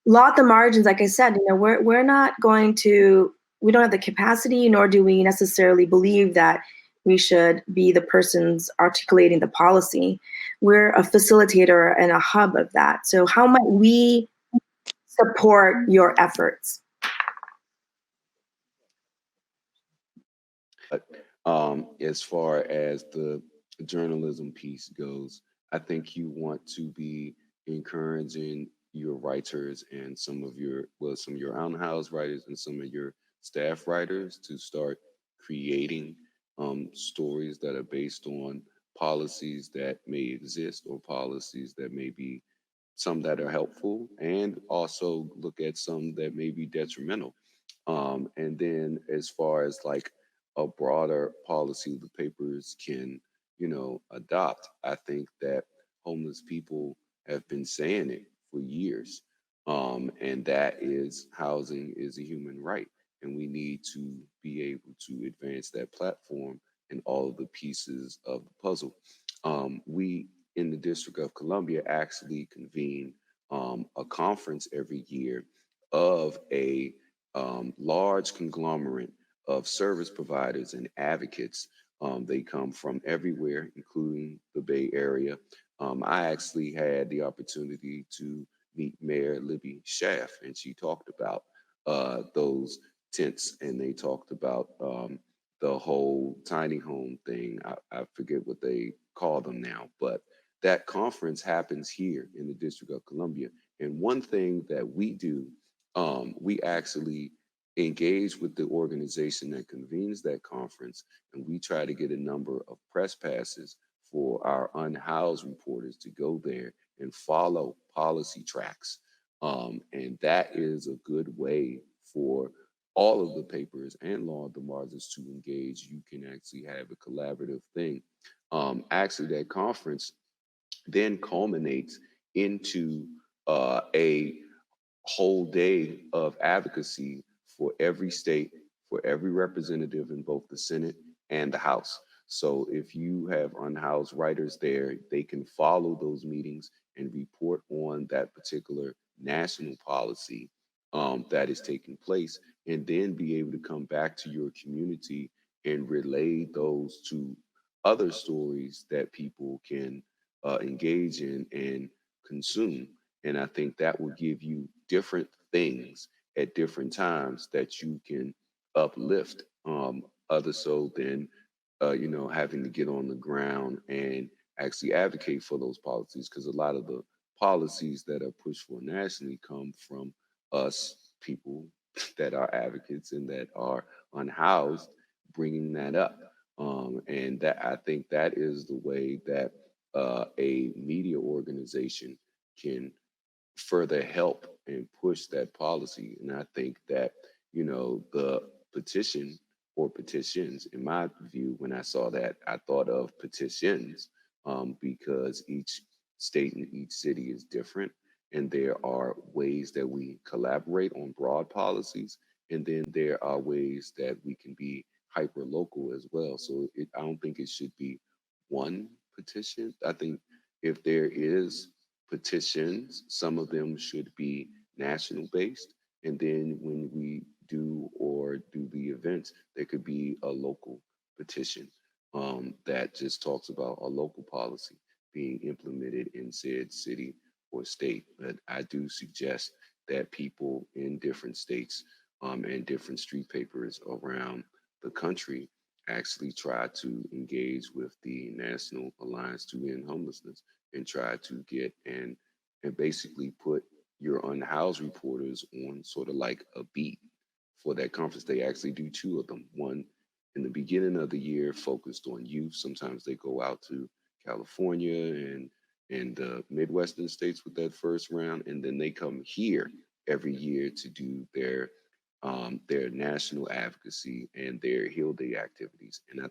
Speaker 1: Law at the Margins, like I said, we're not going to, we don't have the capacity, nor do we necessarily believe that we should be the persons articulating the policy. We're a facilitator and a hub of that. So how might we support your efforts?
Speaker 6: As far as the journalism piece goes, I think you want to be encouraging your writers and some of your unhoused writers and some of your staff writers to start creating stories that are based on policies that may exist or policies that may be some that are helpful, and also look at some that may be detrimental. And then as far as like a broader policy the papers can, adopt, I think that homeless people have been saying it for years. And that is housing is a human right. And we need to be able to advance that platform and all of the pieces of the puzzle. We in the District of Columbia actually convene a conference every year of a large conglomerate of service providers and advocates. They come from everywhere, including the Bay Area. I actually had the opportunity to meet Mayor Libby Schaff, and she talked about those tents, and they talked about the whole tiny home thing. I forget what they call them now, but that conference happens here in the District of Columbia. And one thing that we do, we actually engage with the organization that convenes that conference, and we try to get a number of press passes for our unhoused reporters to go there and follow policy tracks. And that is a good way for all of the papers and Law at the Margins to engage. You can actually have a collaborative thing. Actually, that conference then culminates into a whole day of advocacy for every state, for every representative in both the Senate and the House. So if you have unhoused writers there, they can follow those meetings and report on that particular national policy that is taking place, and then be able to come back to your community and relay those to other stories that people can engage in and consume. And I think that will give you different things at different times that you can uplift, other so than having to get on the ground and actually advocate for those policies, because a lot of the policies that are pushed for nationally come from us people that are advocates and that are unhoused, bringing that up. And that, I think that is the way that a media organization can further help and push that policy. And I think that, the petition or petitions, in my view, when I saw that, I thought of petitions, because each state and each city is different. And there are ways that we collaborate on broad policies. And then there are ways that we can be hyper local as well. So I don't think it should be one petition. I think if there is petitions, some of them should be national based. And then when we do the events, there could be a local petition that just talks about a local policy being implemented in said city or state. But I do suggest that people in different states and different street papers around the country actually try to engage with the National Alliance to End Homelessness and try to get and basically put your unhoused reporters on sort of like a beat for that conference. They actually do two of them. One in the beginning of the year focused on youth. Sometimes they go out to California and the Midwestern states with that first round, and then they come here every year to do their national advocacy and their Hill Day activities. And I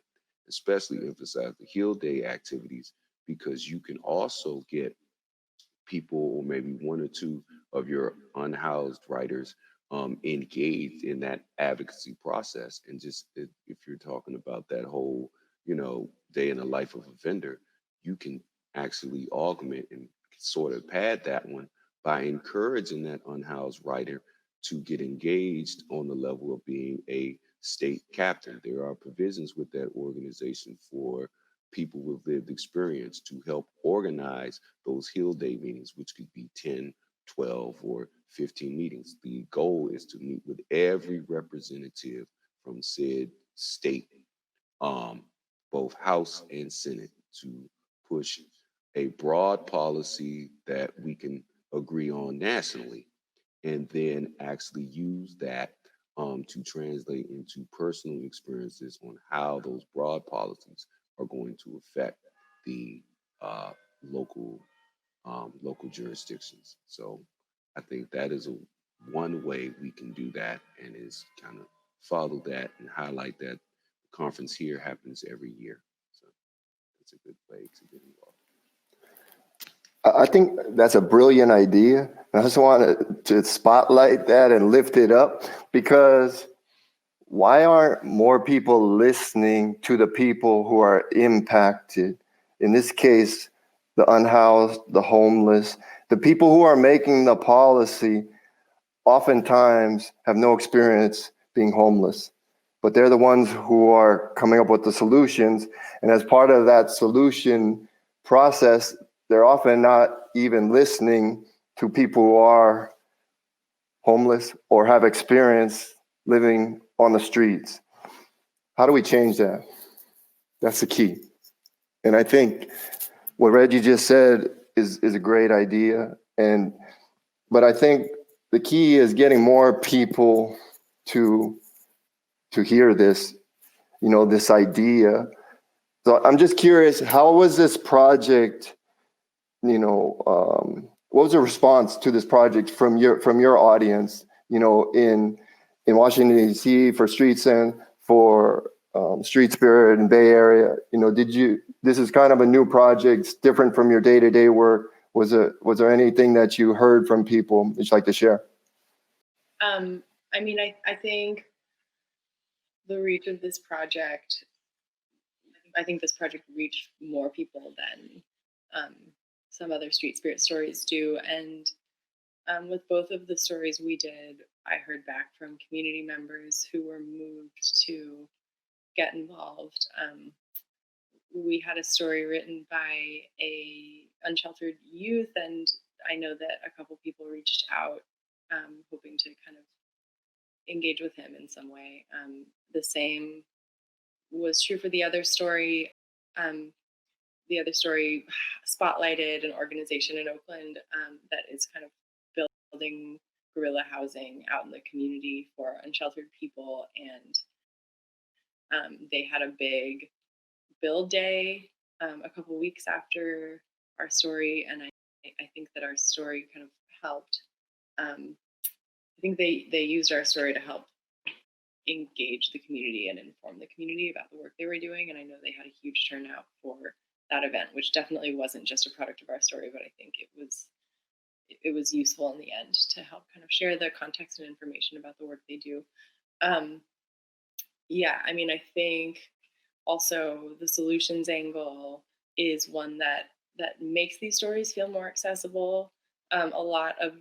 Speaker 6: especially emphasize the Hill Day activities because you can also get people, or maybe one or two of your unhoused writers, engaged in that advocacy process. And just if you're talking about that whole, day in the life of a vendor, you can actually augment and sort of pad that one by encouraging that unhoused writer to get engaged on the level of being a state captain. There are provisions with that organization for people with lived experience to help organize those Hill Day meetings, which could be 10, 12, or 15 meetings. The goal is to meet with every representative from said state, both House and Senate, to push a broad policy that we can agree on nationally, and then actually use that to translate into personal experiences on how those broad policies are going to affect the local local jurisdictions. So I think that is one way we can do that, and is kind of follow that and highlight that. The conference here happens every year, so it's a good way to get involved.
Speaker 2: I think that's a brilliant idea. I just want to spotlight that and lift it up, because why aren't more people listening to the people who are impacted? In this case, the unhoused, the homeless, the people who are making the policy oftentimes have no experience being homeless, but they're the ones who are coming up with the solutions. And as part of that solution process, they're often not even listening to people who are homeless or have experience living on the streets. How do we change that? That's the key. And I think what Reggie just said is a great idea. But I think the key is getting more people to hear this, this idea. So I'm just curious, how was this project, what was the response to this project from your audience, in Washington, D.C. for Streetsen, for Street Spirit and Bay Area? This is kind of a new project, it's different from your day-to-day work. Was there anything that you heard from people that you'd like to share?
Speaker 3: I think the reach of this project, I think this project reached more people than some other Street Spirit stories do. And with both of the stories we did, I heard back from community members who were moved to get involved. We had a story written by a unsheltered youth, and I know that a couple people reached out hoping to kind of engage with him in some way. The same was true for the other story. The other story spotlighted an organization in Oakland that is kind of building guerrilla housing out in the community for unsheltered people, and they had a big build day a couple weeks after our story, and I think that our story kind of helped. I think they used our story to help engage the community and inform the community about the work they were doing, and I know they had a huge turnout for that event, which definitely wasn't just a product of our story, but I think it was useful in the end to help kind of share the context and information about the work they do. I think also the solutions angle is one that makes these stories feel more accessible. A lot of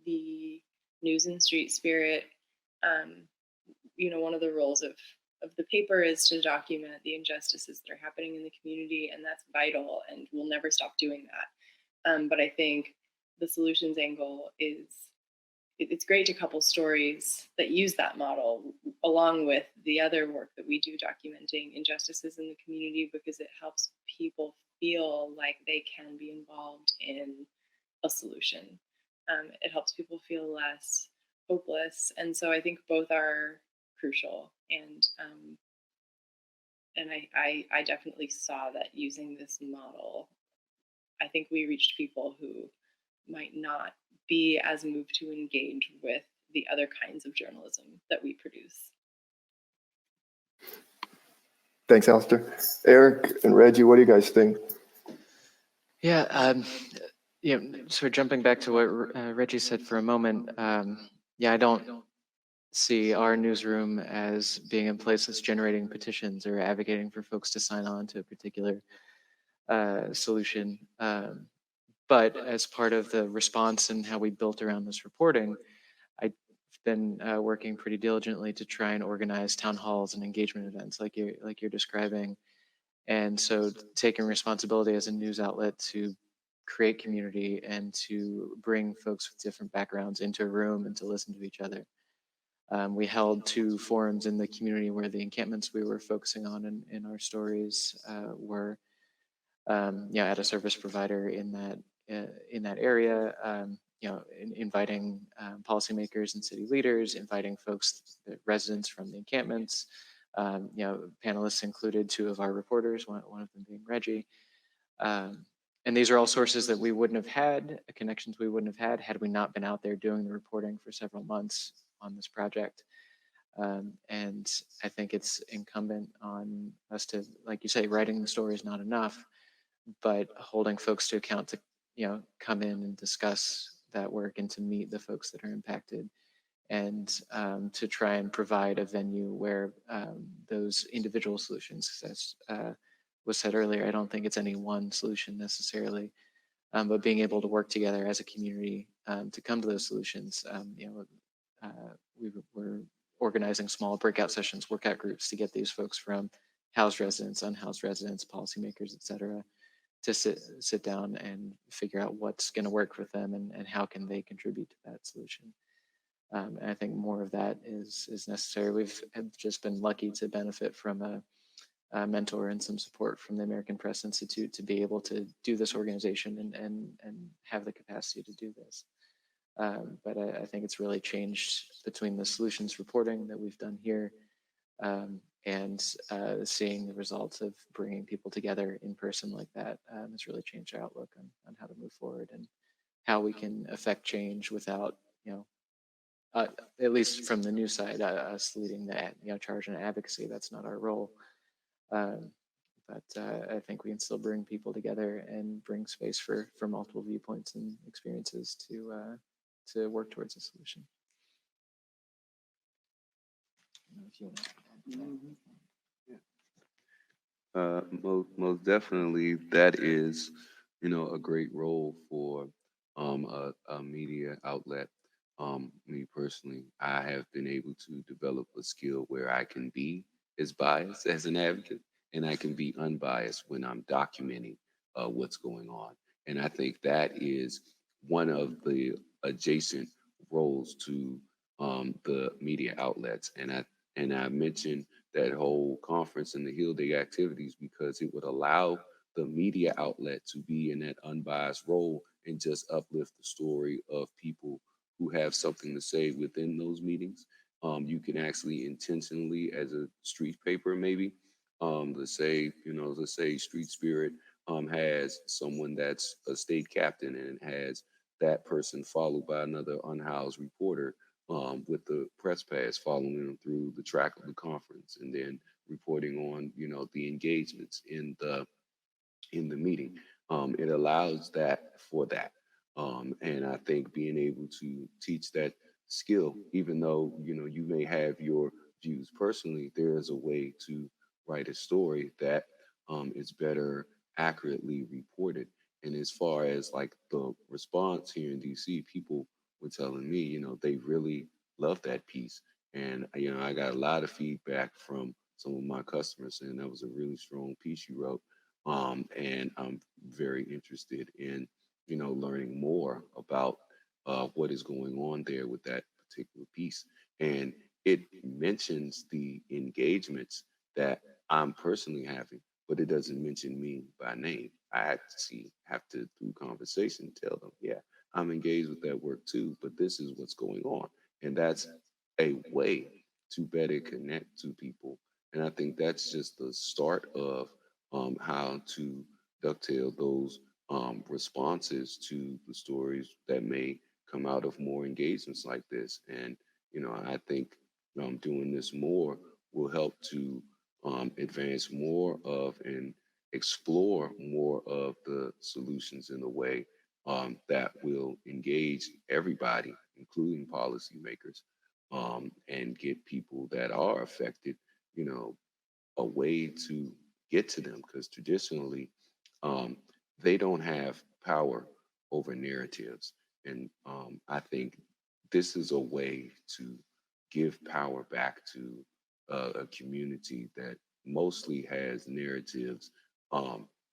Speaker 3: the news and Street Spirit, one of the roles of the paper is to document the injustices that are happening in the community, and that's vital, and we'll never stop doing that. But I think the solutions angle it's great to couple stories that use that model along with the other work that we do documenting injustices in the community, because it helps people feel like they can be involved in a solution. It helps people feel less hopeless, and so I think both are crucial. And I definitely saw that using this model, I think we reached people who might not be as moved to engage with the other kinds of journalism that we produce.
Speaker 2: Thanks, Alistair. Eric and Reggie, what do you guys think?
Speaker 4: Yeah, sort of jumping back to what Reggie said for a moment. I don't see our newsroom as being in place that's generating petitions or advocating for folks to sign on to a particular solution. But as part of the response and how we built around this reporting, I've been working pretty diligently to try and organize town halls and engagement events like you're describing. And so taking responsibility as a news outlet to create community and to bring folks with different backgrounds into a room and to listen to each other. We held 2 forums in the community where the encampments we were focusing on in our stories were at a service provider in that area. inviting policymakers and city leaders, inviting folks, the residents from the encampments, panelists included 2 of our reporters, one of them being Reggie. And these are all sources that we wouldn't have had, connections we wouldn't have had we not been out there doing the reporting for several months on this project. And I think it's incumbent on us to, like you say, writing the story is not enough, but holding folks to account to, come in and discuss that work and to meet the folks that are impacted, and to try and provide a venue where those individual solutions, as was said earlier, I don't think it's any one solution necessarily, but being able to work together as a community to come to those solutions. We're organizing small breakout sessions, workout groups to get these folks from housed residents, unhoused residents, policymakers, et cetera, to sit down and figure out what's going to work with them and how can they contribute to that solution. And I think more of that is necessary. We've just been lucky to benefit from a mentor and some support from the American Press Institute to be able to do this organization and have the capacity to do this. But I think it's really changed between the solutions reporting that we've done here and seeing the results of bringing people together in person like that has really changed our outlook on how to move forward and how we can affect change without, at least from the news side, us leading the charge in advocacy. That's not our role. But I think we can still bring people together and bring space for multiple viewpoints and experiences to work towards a solution.
Speaker 6: Most definitely, that is, a great role for a media outlet. Me personally, I have been able to develop a skill where I can be as biased as an advocate, and I can be unbiased when I'm documenting what's going on. And I think that is one of the adjacent roles to the media outlets. And I mentioned that whole conference and the Hill Day activities because it would allow the media outlet to be in that unbiased role and just uplift the story of people who have something to say within those meetings. You can actually intentionally, as a street paper, maybe, let's say Street Spirit has someone that's a state captain and has that person followed by another unhoused reporter with the press pass following them through the track of the conference and then reporting on, the engagements in the meeting. It allows that for that. And I think being able to teach that skill, even though, you may have your views personally, there is a way to write a story that is better accurately reported. And as far as like the response here in DC, people were telling me, they really love that piece. And, I got a lot of feedback from some of my customers saying that was a really strong piece you wrote. And I'm very interested in, learning more about what is going on there with that particular piece. And it mentions the engagements that I'm personally having, but it doesn't mention me by name. I actually have to, through conversation, tell them, yeah, I'm engaged with that work too, but this is what's going on. And that's a way to better connect to people. And I think that's just the start of how to dovetail those responses to the stories that may come out of more engagements like this. And, I think doing this more will help to advance more of and explore more of the solutions in a way that will engage everybody, including policymakers, and get people that are affected, a way to get to them because traditionally they don't have power over narratives. And I think this is a way to give power back to a community that mostly has narratives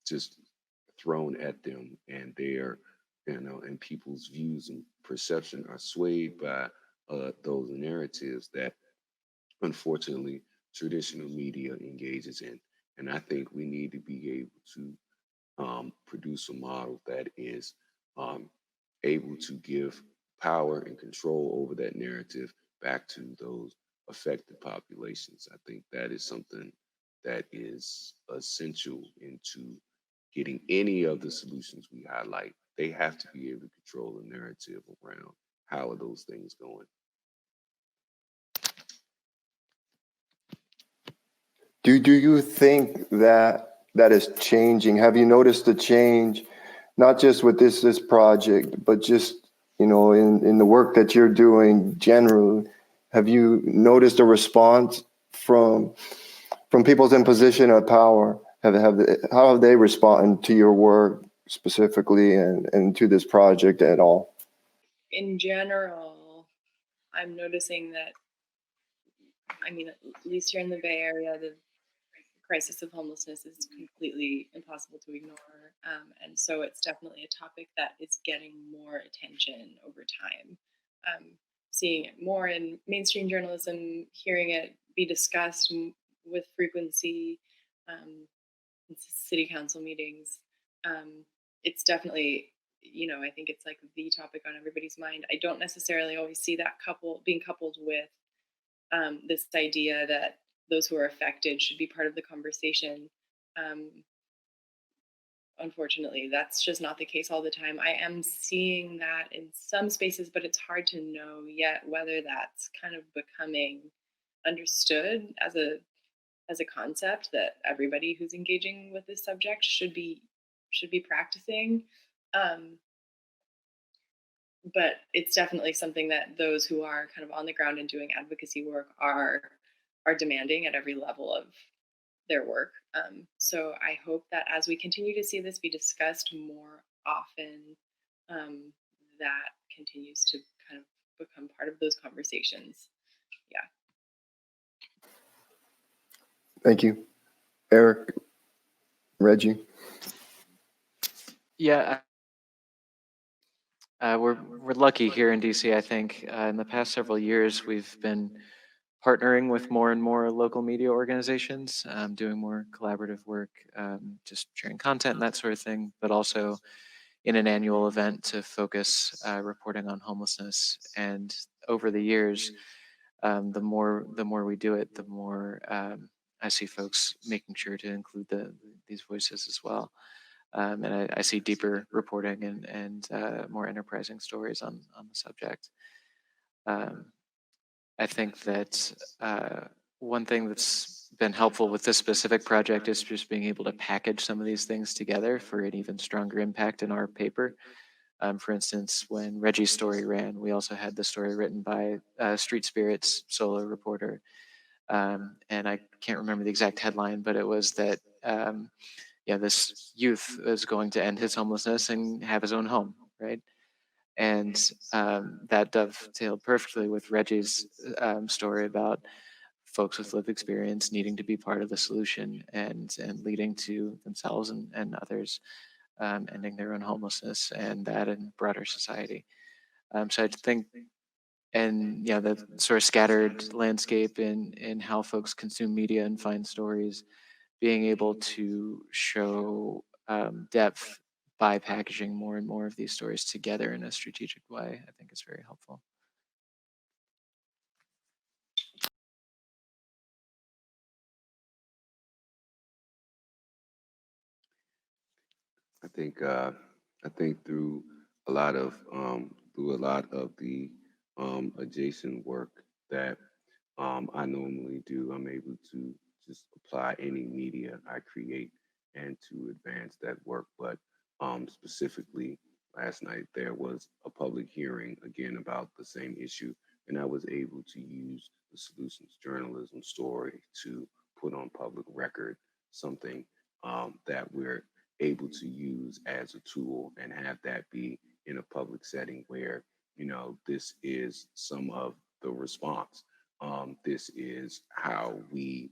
Speaker 6: just thrown at them, and and people's views and perception are swayed by those narratives that unfortunately traditional media engages in. And I think we need to be able to produce a model that is able to give power and control over that narrative back to those affected populations. I think that is something that is essential into getting any of the solutions we highlight. They have to be able to control the narrative around how are those things going.
Speaker 2: Do you think that that is changing? Have you noticed the change, not just with this project, but just, you know, in the work that you're doing generally? Have you noticed a response from people in position of power? How have they responded to your work specifically and to this project at all?
Speaker 3: In general, I'm noticing that, I mean, at least here in the Bay Area, the crisis of homelessness is completely impossible to ignore. And so it's definitely a topic that is getting more attention over time. Seeing it more in mainstream journalism, hearing it be discussed with frequency in city council meetings. It's definitely, I think it's like the topic on everybody's mind. I don't necessarily always see that being coupled with this idea that those who are affected should be part of the conversation. Unfortunately, that's just not the case all the time. I am seeing that in some spaces, but it's hard to know yet whether that's kind of becoming understood as a concept that everybody who's engaging with this subject should be practicing. But it's definitely something that those who are kind of on the ground and doing advocacy work are demanding at every level of their work. So I hope that as we continue to see this be discussed more often, that continues to kind of become part of those conversations. Yeah.
Speaker 2: Thank you. Eric, Reggie.
Speaker 4: Yeah, we're lucky here in DC. I think in the past several years we've been partnering with more and more local media organizations, doing more collaborative work, just sharing content and that sort of thing, but also in an annual event to focus reporting on homelessness. And over the years, the more we do it, the more I see folks making sure to include these voices as well. And I see deeper reporting and more enterprising stories on the subject. I think that one thing that's been helpful with this specific project is just being able to package some of these things together for an even stronger impact in our paper. For instance, when Reggie's story ran, we also had the story written by Street Spirit's solo reporter. And I can't remember the exact headline, but it was that this youth is going to end his homelessness and have his own home, right? And that dovetailed perfectly with Reggie's story about folks with lived experience needing to be part of the solution and leading to themselves and others ending their own homelessness and that in broader society. So I think, and the sort of scattered landscape in how folks consume media and find stories, being able to show depth by packaging more and more of these stories together in a strategic way, I think is very helpful.
Speaker 6: I think through a lot of the adjacent work that I normally do, I'm able to just apply any media I create and to advance that work. But specifically, last night there was a public hearing again about the same issue, and I was able to use the solutions journalism story to put on public record something that we're able to use as a tool and have that be in a public setting where, this is some of the response. This is how we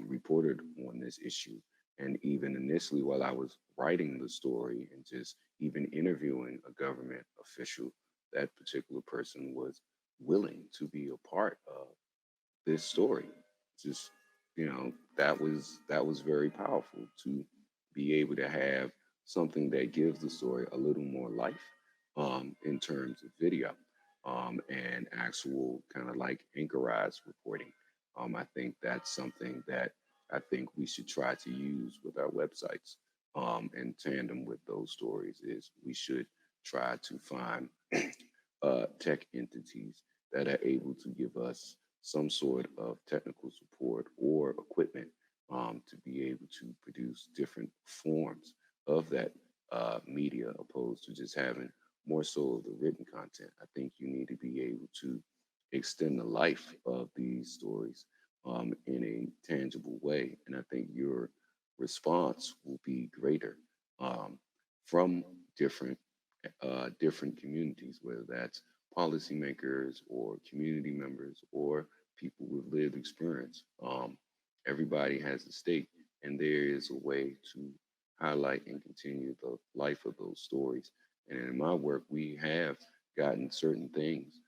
Speaker 6: reported on this issue. And even initially, while I was writing the story and just even interviewing a government official, that particular person was willing to be a part of this story. Just, that was very powerful to be able to have something that gives the story a little more life in terms of video and actual kind of like anchorized reporting. I think that's something that I think we should try to use with our websites. In tandem with those stories is we should try to find tech entities that are able to give us some sort of technical support or equipment to be able to produce different forms of that media opposed to just having more so of the written content. I think you need to be able to extend the life of these stories in a tangible way. And I think your response will be greater from different communities, whether that's policymakers or community members or people with lived experience. Everybody has a stake, and there is a way to highlight and continue the life of those stories. And in my work, we have gotten certain things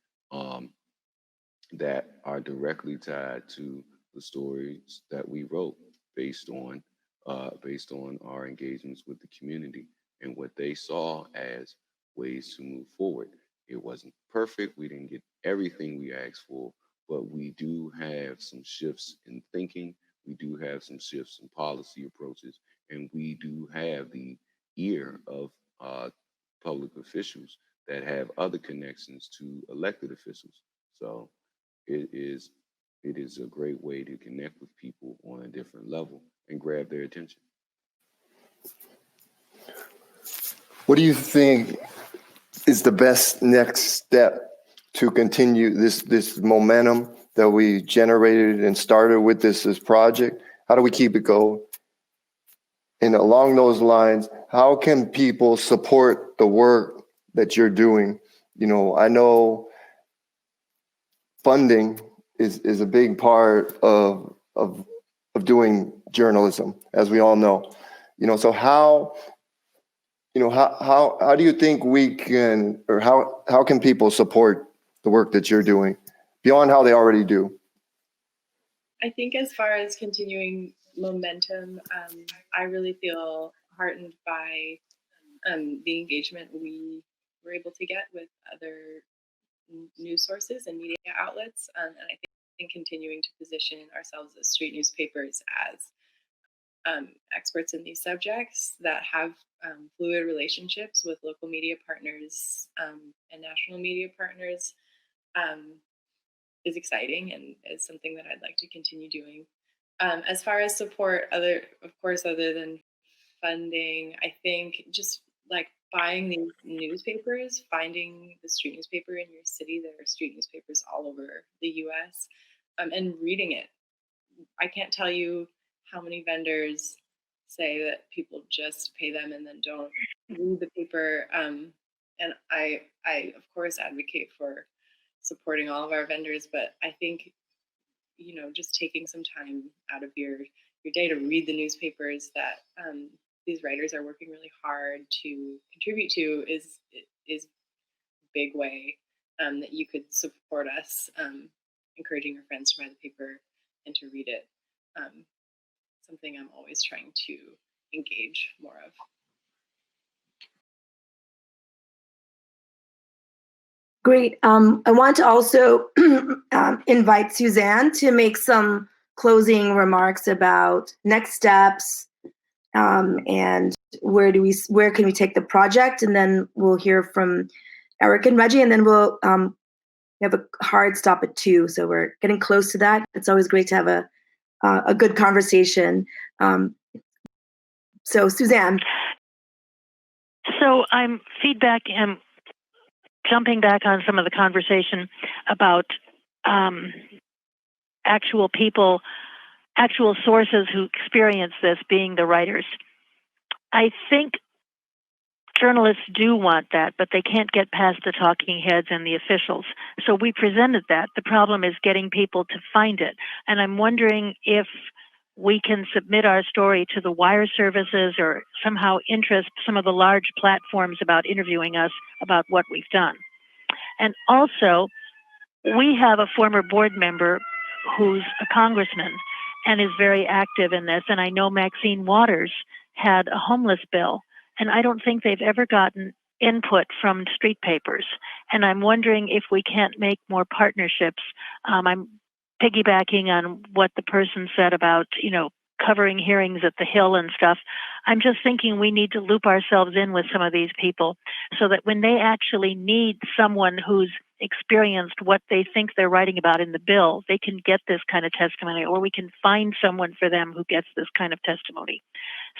Speaker 6: that are directly tied to the stories that we wrote based on our engagements with the community and what they saw as ways to move forward. It wasn't perfect. We didn't get everything we asked for, but we do have some shifts in thinking. We do have some shifts in policy approaches, and we do have the ear of public officials that have other connections to elected officials. So it is a great way to connect with people on a different level and grab their attention.
Speaker 2: What do you think is the best next step to continue this momentum that we generated and started with this project? How do we keep it going? And along those lines, how can people support the work that you're doing? You know, I know funding is a big part of doing journalism, as we all know. You know, so how do you think we can, or how can people support the work that you're doing beyond how they already do?
Speaker 3: I think as far as continuing momentum, I really feel heartened by the engagement we were able to get with other news sources and media outlets. And I think continuing to position ourselves as street newspapers as experts in these subjects that have fluid relationships with local media partners and national media partners is exciting and is something that I'd like to continue doing. As far as support, other than funding, I think just like buying these newspapers, finding the street newspaper in your city. There are street newspapers all over the U.S. And reading it. I can't tell you how many vendors say that people just pay them and then don't read the paper. And I of course advocate for supporting all of our vendors, but I think, you know, just taking some time out of your day to read the newspapers that these writers are working really hard to contribute to is a big way that you could support us, encouraging your friends to buy the paper and to read it. Something I'm always trying to engage more of.
Speaker 1: Great. I want to also invite Suzanne to make some closing remarks about next steps and where can we take the project, and then we'll hear from Eric and Reggie, and then we'll have a hard stop at 2. So we're getting close to that. It's always great to have a good conversation. So Suzanne.
Speaker 7: So I'm jumping back on some of the conversation about actual people, actual sources who experience this, being the writers. I think journalists do want that, but they can't get past the talking heads and the officials. So we presented that. The problem is getting people to find it. And I'm wondering if we can submit our story to the wire services or somehow interest some of the large platforms about interviewing us about what we've done. And also, we have a former board member who's a congressman and is very active in this. And I know Maxine Waters had a homeless bill, and I don't think they've ever gotten input from street papers. And I'm wondering if we can't make more partnerships. I'm piggybacking on what the person said about, covering hearings at the Hill and stuff. I'm just thinking we need to loop ourselves in with some of these people so that when they actually need someone who's experienced what they think they're writing about in the bill, they can get this kind of testimony, or we can find someone for them who gets this kind of testimony.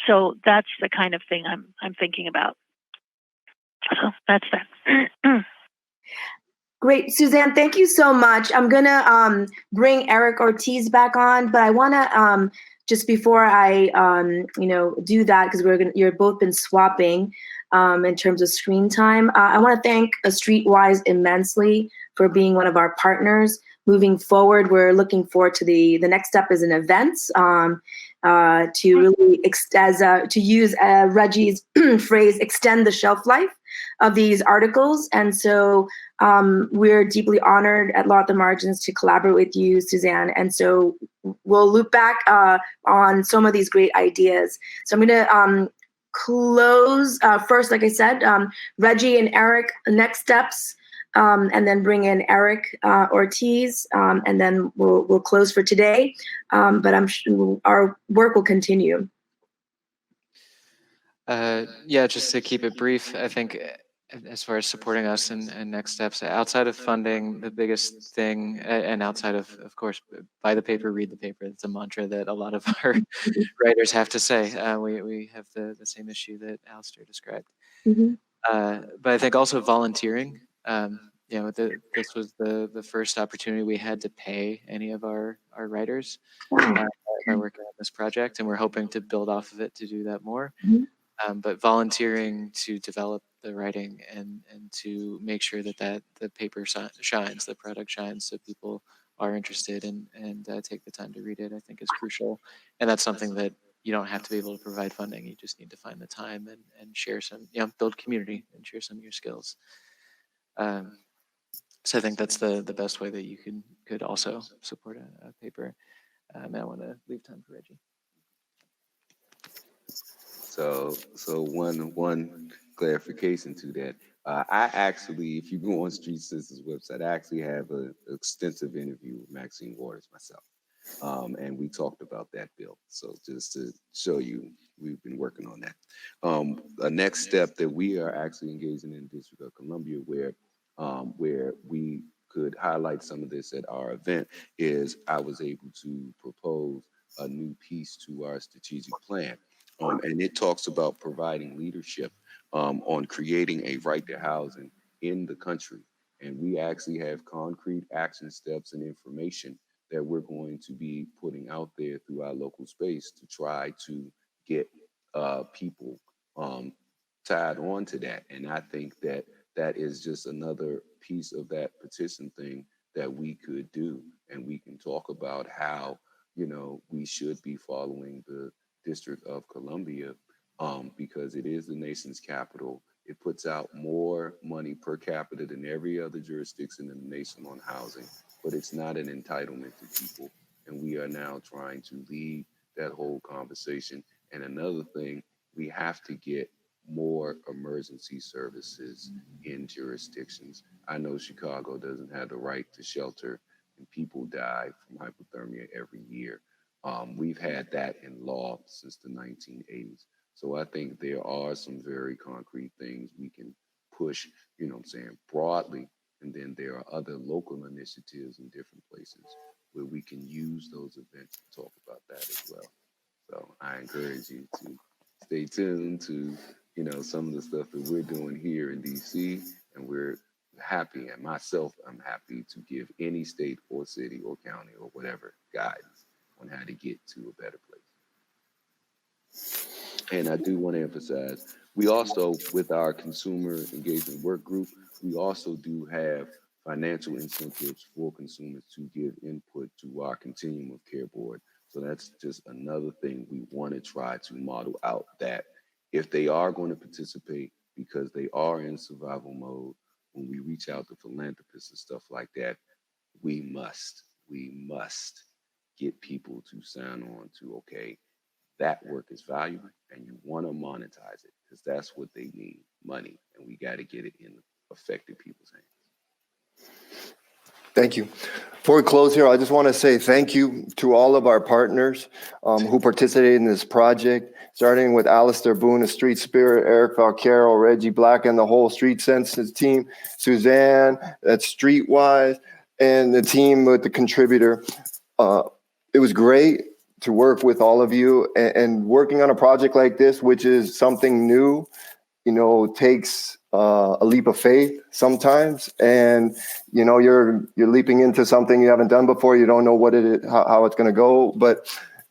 Speaker 7: So that's the kind of thing I'm thinking about. So that's that.
Speaker 1: Great, Suzanne, thank you so much. I'm gonna bring Eric Ortiz back on, but I wanna just before I do that, because you're both been swapping in terms of screen time. I want to thank Streetwise immensely for being one of our partners. Moving forward, we're looking forward to the next step is an event to really to use Reggie's phrase, extend the shelf life of these articles. And so we're deeply honored at Law at the Margins to collaborate with you, Suzanne. And so we'll loop back on some of these great ideas. So I'm going to close first, like I said, Reggie and Eric, next steps, and then bring in Eric Ortiz, and then we'll close for today. But I'm sure our work will continue.
Speaker 4: Just to keep it brief, I think as far as supporting us and next steps, outside of funding, the biggest thing, and outside of course, buy the paper, read the paper. It's a mantra that a lot of our writers have to say. We have the same issue that Alistair described.
Speaker 1: Mm-hmm.
Speaker 4: But I think also volunteering. This was the first opportunity we had to pay any of our writers by working on this project, and we're hoping to build off of it to do that more.
Speaker 1: Mm-hmm.
Speaker 4: But volunteering to develop the writing and to make sure that the paper shines, the product shines, so people are interested and take the time to read it, I think is crucial. And that's something that you don't have to be able to provide funding. You just need to find the time and share some, build community and share some of your skills. So I think that's the best way that you could also support a paper. And I want to leave time for Reggie.
Speaker 6: So one clarification to that. I actually, if you go on Street Citizens website, I actually have an extensive interview with Maxine Waters myself. And we talked about that bill. So just to show you, we've been working on that. A next step that we are actually engaging in the District of Columbia, where we could highlight some of this at our event, is I was able to propose a new piece to our strategic plan. And it talks about providing leadership on creating a right to housing in the country. And we actually have concrete action steps and information that we're going to be putting out there through our local space to try to get people tied on to that. And I think that is just another piece of that petition thing that we could do. And we can talk about how, we should be following the District of Columbia because it is the nation's capital. It puts out more money per capita than every other jurisdiction in the nation on housing, but it's not an entitlement to people. And we are now trying to lead that whole conversation. And another thing, we have to get more emergency services in jurisdictions. I know Chicago doesn't have the right to shelter, and people die from hypothermia every year. We've had that in law since the 1980s. So I think there are some very concrete things we can push, broadly. And then there are other local initiatives in different places where we can use those events to talk about that as well. So I encourage you to stay tuned to, some of the stuff that we're doing here in DC, and we're happy, and myself, I'm happy to give any state or city or county or whatever guidance on how to get to a better place. And I do want to emphasize, we also, with our consumer engagement work group, we also do have financial incentives for consumers to give input to our continuum of care board. So that's just another thing we want to try to model out, that if they are going to participate because they are in survival mode, when we reach out to philanthropists and stuff like that, we must get people to sign on to, okay, that work is valuable and you want to monetize it, because that's what they need. money, and we got to get it in affected people's hands.
Speaker 2: Thank you. Before we close here, I just want to say thank you to all of our partners who participated in this project, starting with Alistair Boone of Street Spirit, Eric Valcaro, Reggie Black, and the whole Street Senses team, Suzanne at Streetwise, and the team with the contributor. It was great to work with all of you, and working on a project like this, which is something new, takes a leap of faith sometimes, and you're leaping into something you haven't done before. You don't know what it is, how it's going to go, but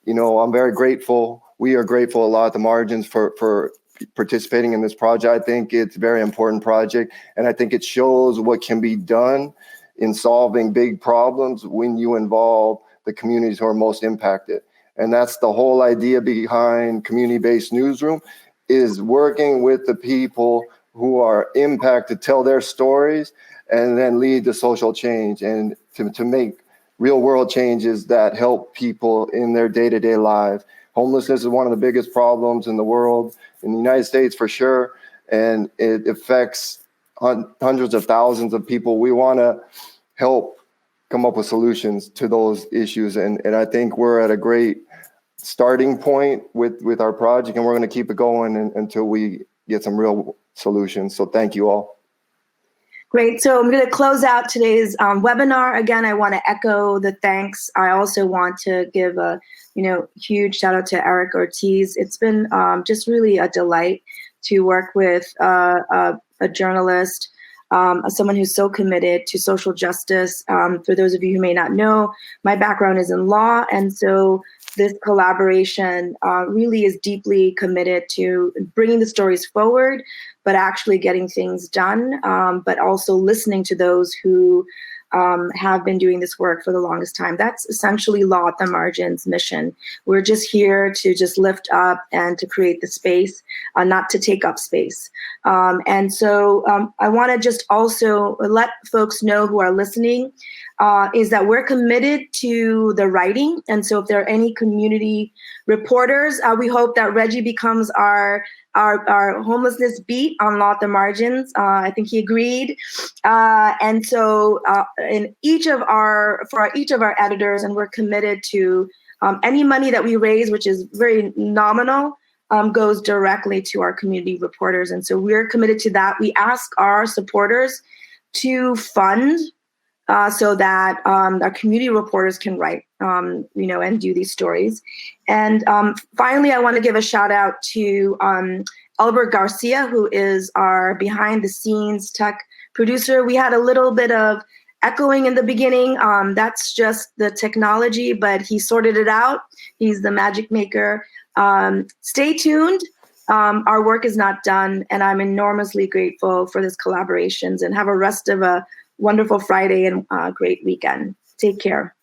Speaker 2: I'm very grateful. We are grateful a lot at the Margins for participating in this project. I think it's a very important project, and I think it shows what can be done in solving big problems when you involve the communities who are most impacted. And that's the whole idea behind community-based newsroom, is working with the people who are impacted, tell their stories, and then lead to social change and to make real world changes that help people in their day-to-day lives. Homelessness is one of the biggest problems in the world, in the United States for sure, and it affects hundreds of thousands of people. We want to help come up with solutions to those issues, and I think we're at a great starting point with our project, and we're going to keep it going until we get some real solutions. So thank you all.
Speaker 1: Great. So I'm going to close out today's webinar. Again, I want to echo the thanks. I also want to give a huge shout out to Eric Ortiz. It's been just really a delight to work with a journalist, someone who's so committed to social justice. For those of you who may not know, my background is in law, and so this collaboration really is deeply committed to bringing the stories forward, but actually getting things done, but also listening to those who have been doing this work for the longest time. That's essentially Law at the Margins mission. We're just here to just lift up and to create the space, not to take up space. And so I want to just also let folks know who are listening is that we're committed to the writing. And so if there are any community reporters, we hope that Reggie becomes our homelessness beat on Law at the Margins. I think he agreed. And so for each of our editors, and we're committed to any money that we raise, which is very nominal, goes directly to our community reporters. And so we're committed to that. We ask our supporters to fund so that our community reporters can write, and do these stories. And finally, I want to give a shout out to Albert Garcia, who is our behind the scenes tech producer. We had a little bit of echoing in the beginning. That's just the technology, but he sorted it out. He's the magic maker. Stay tuned. Our work is not done, and I'm enormously grateful for this collaborations, and have a rest of a wonderful Friday and great weekend. Take care.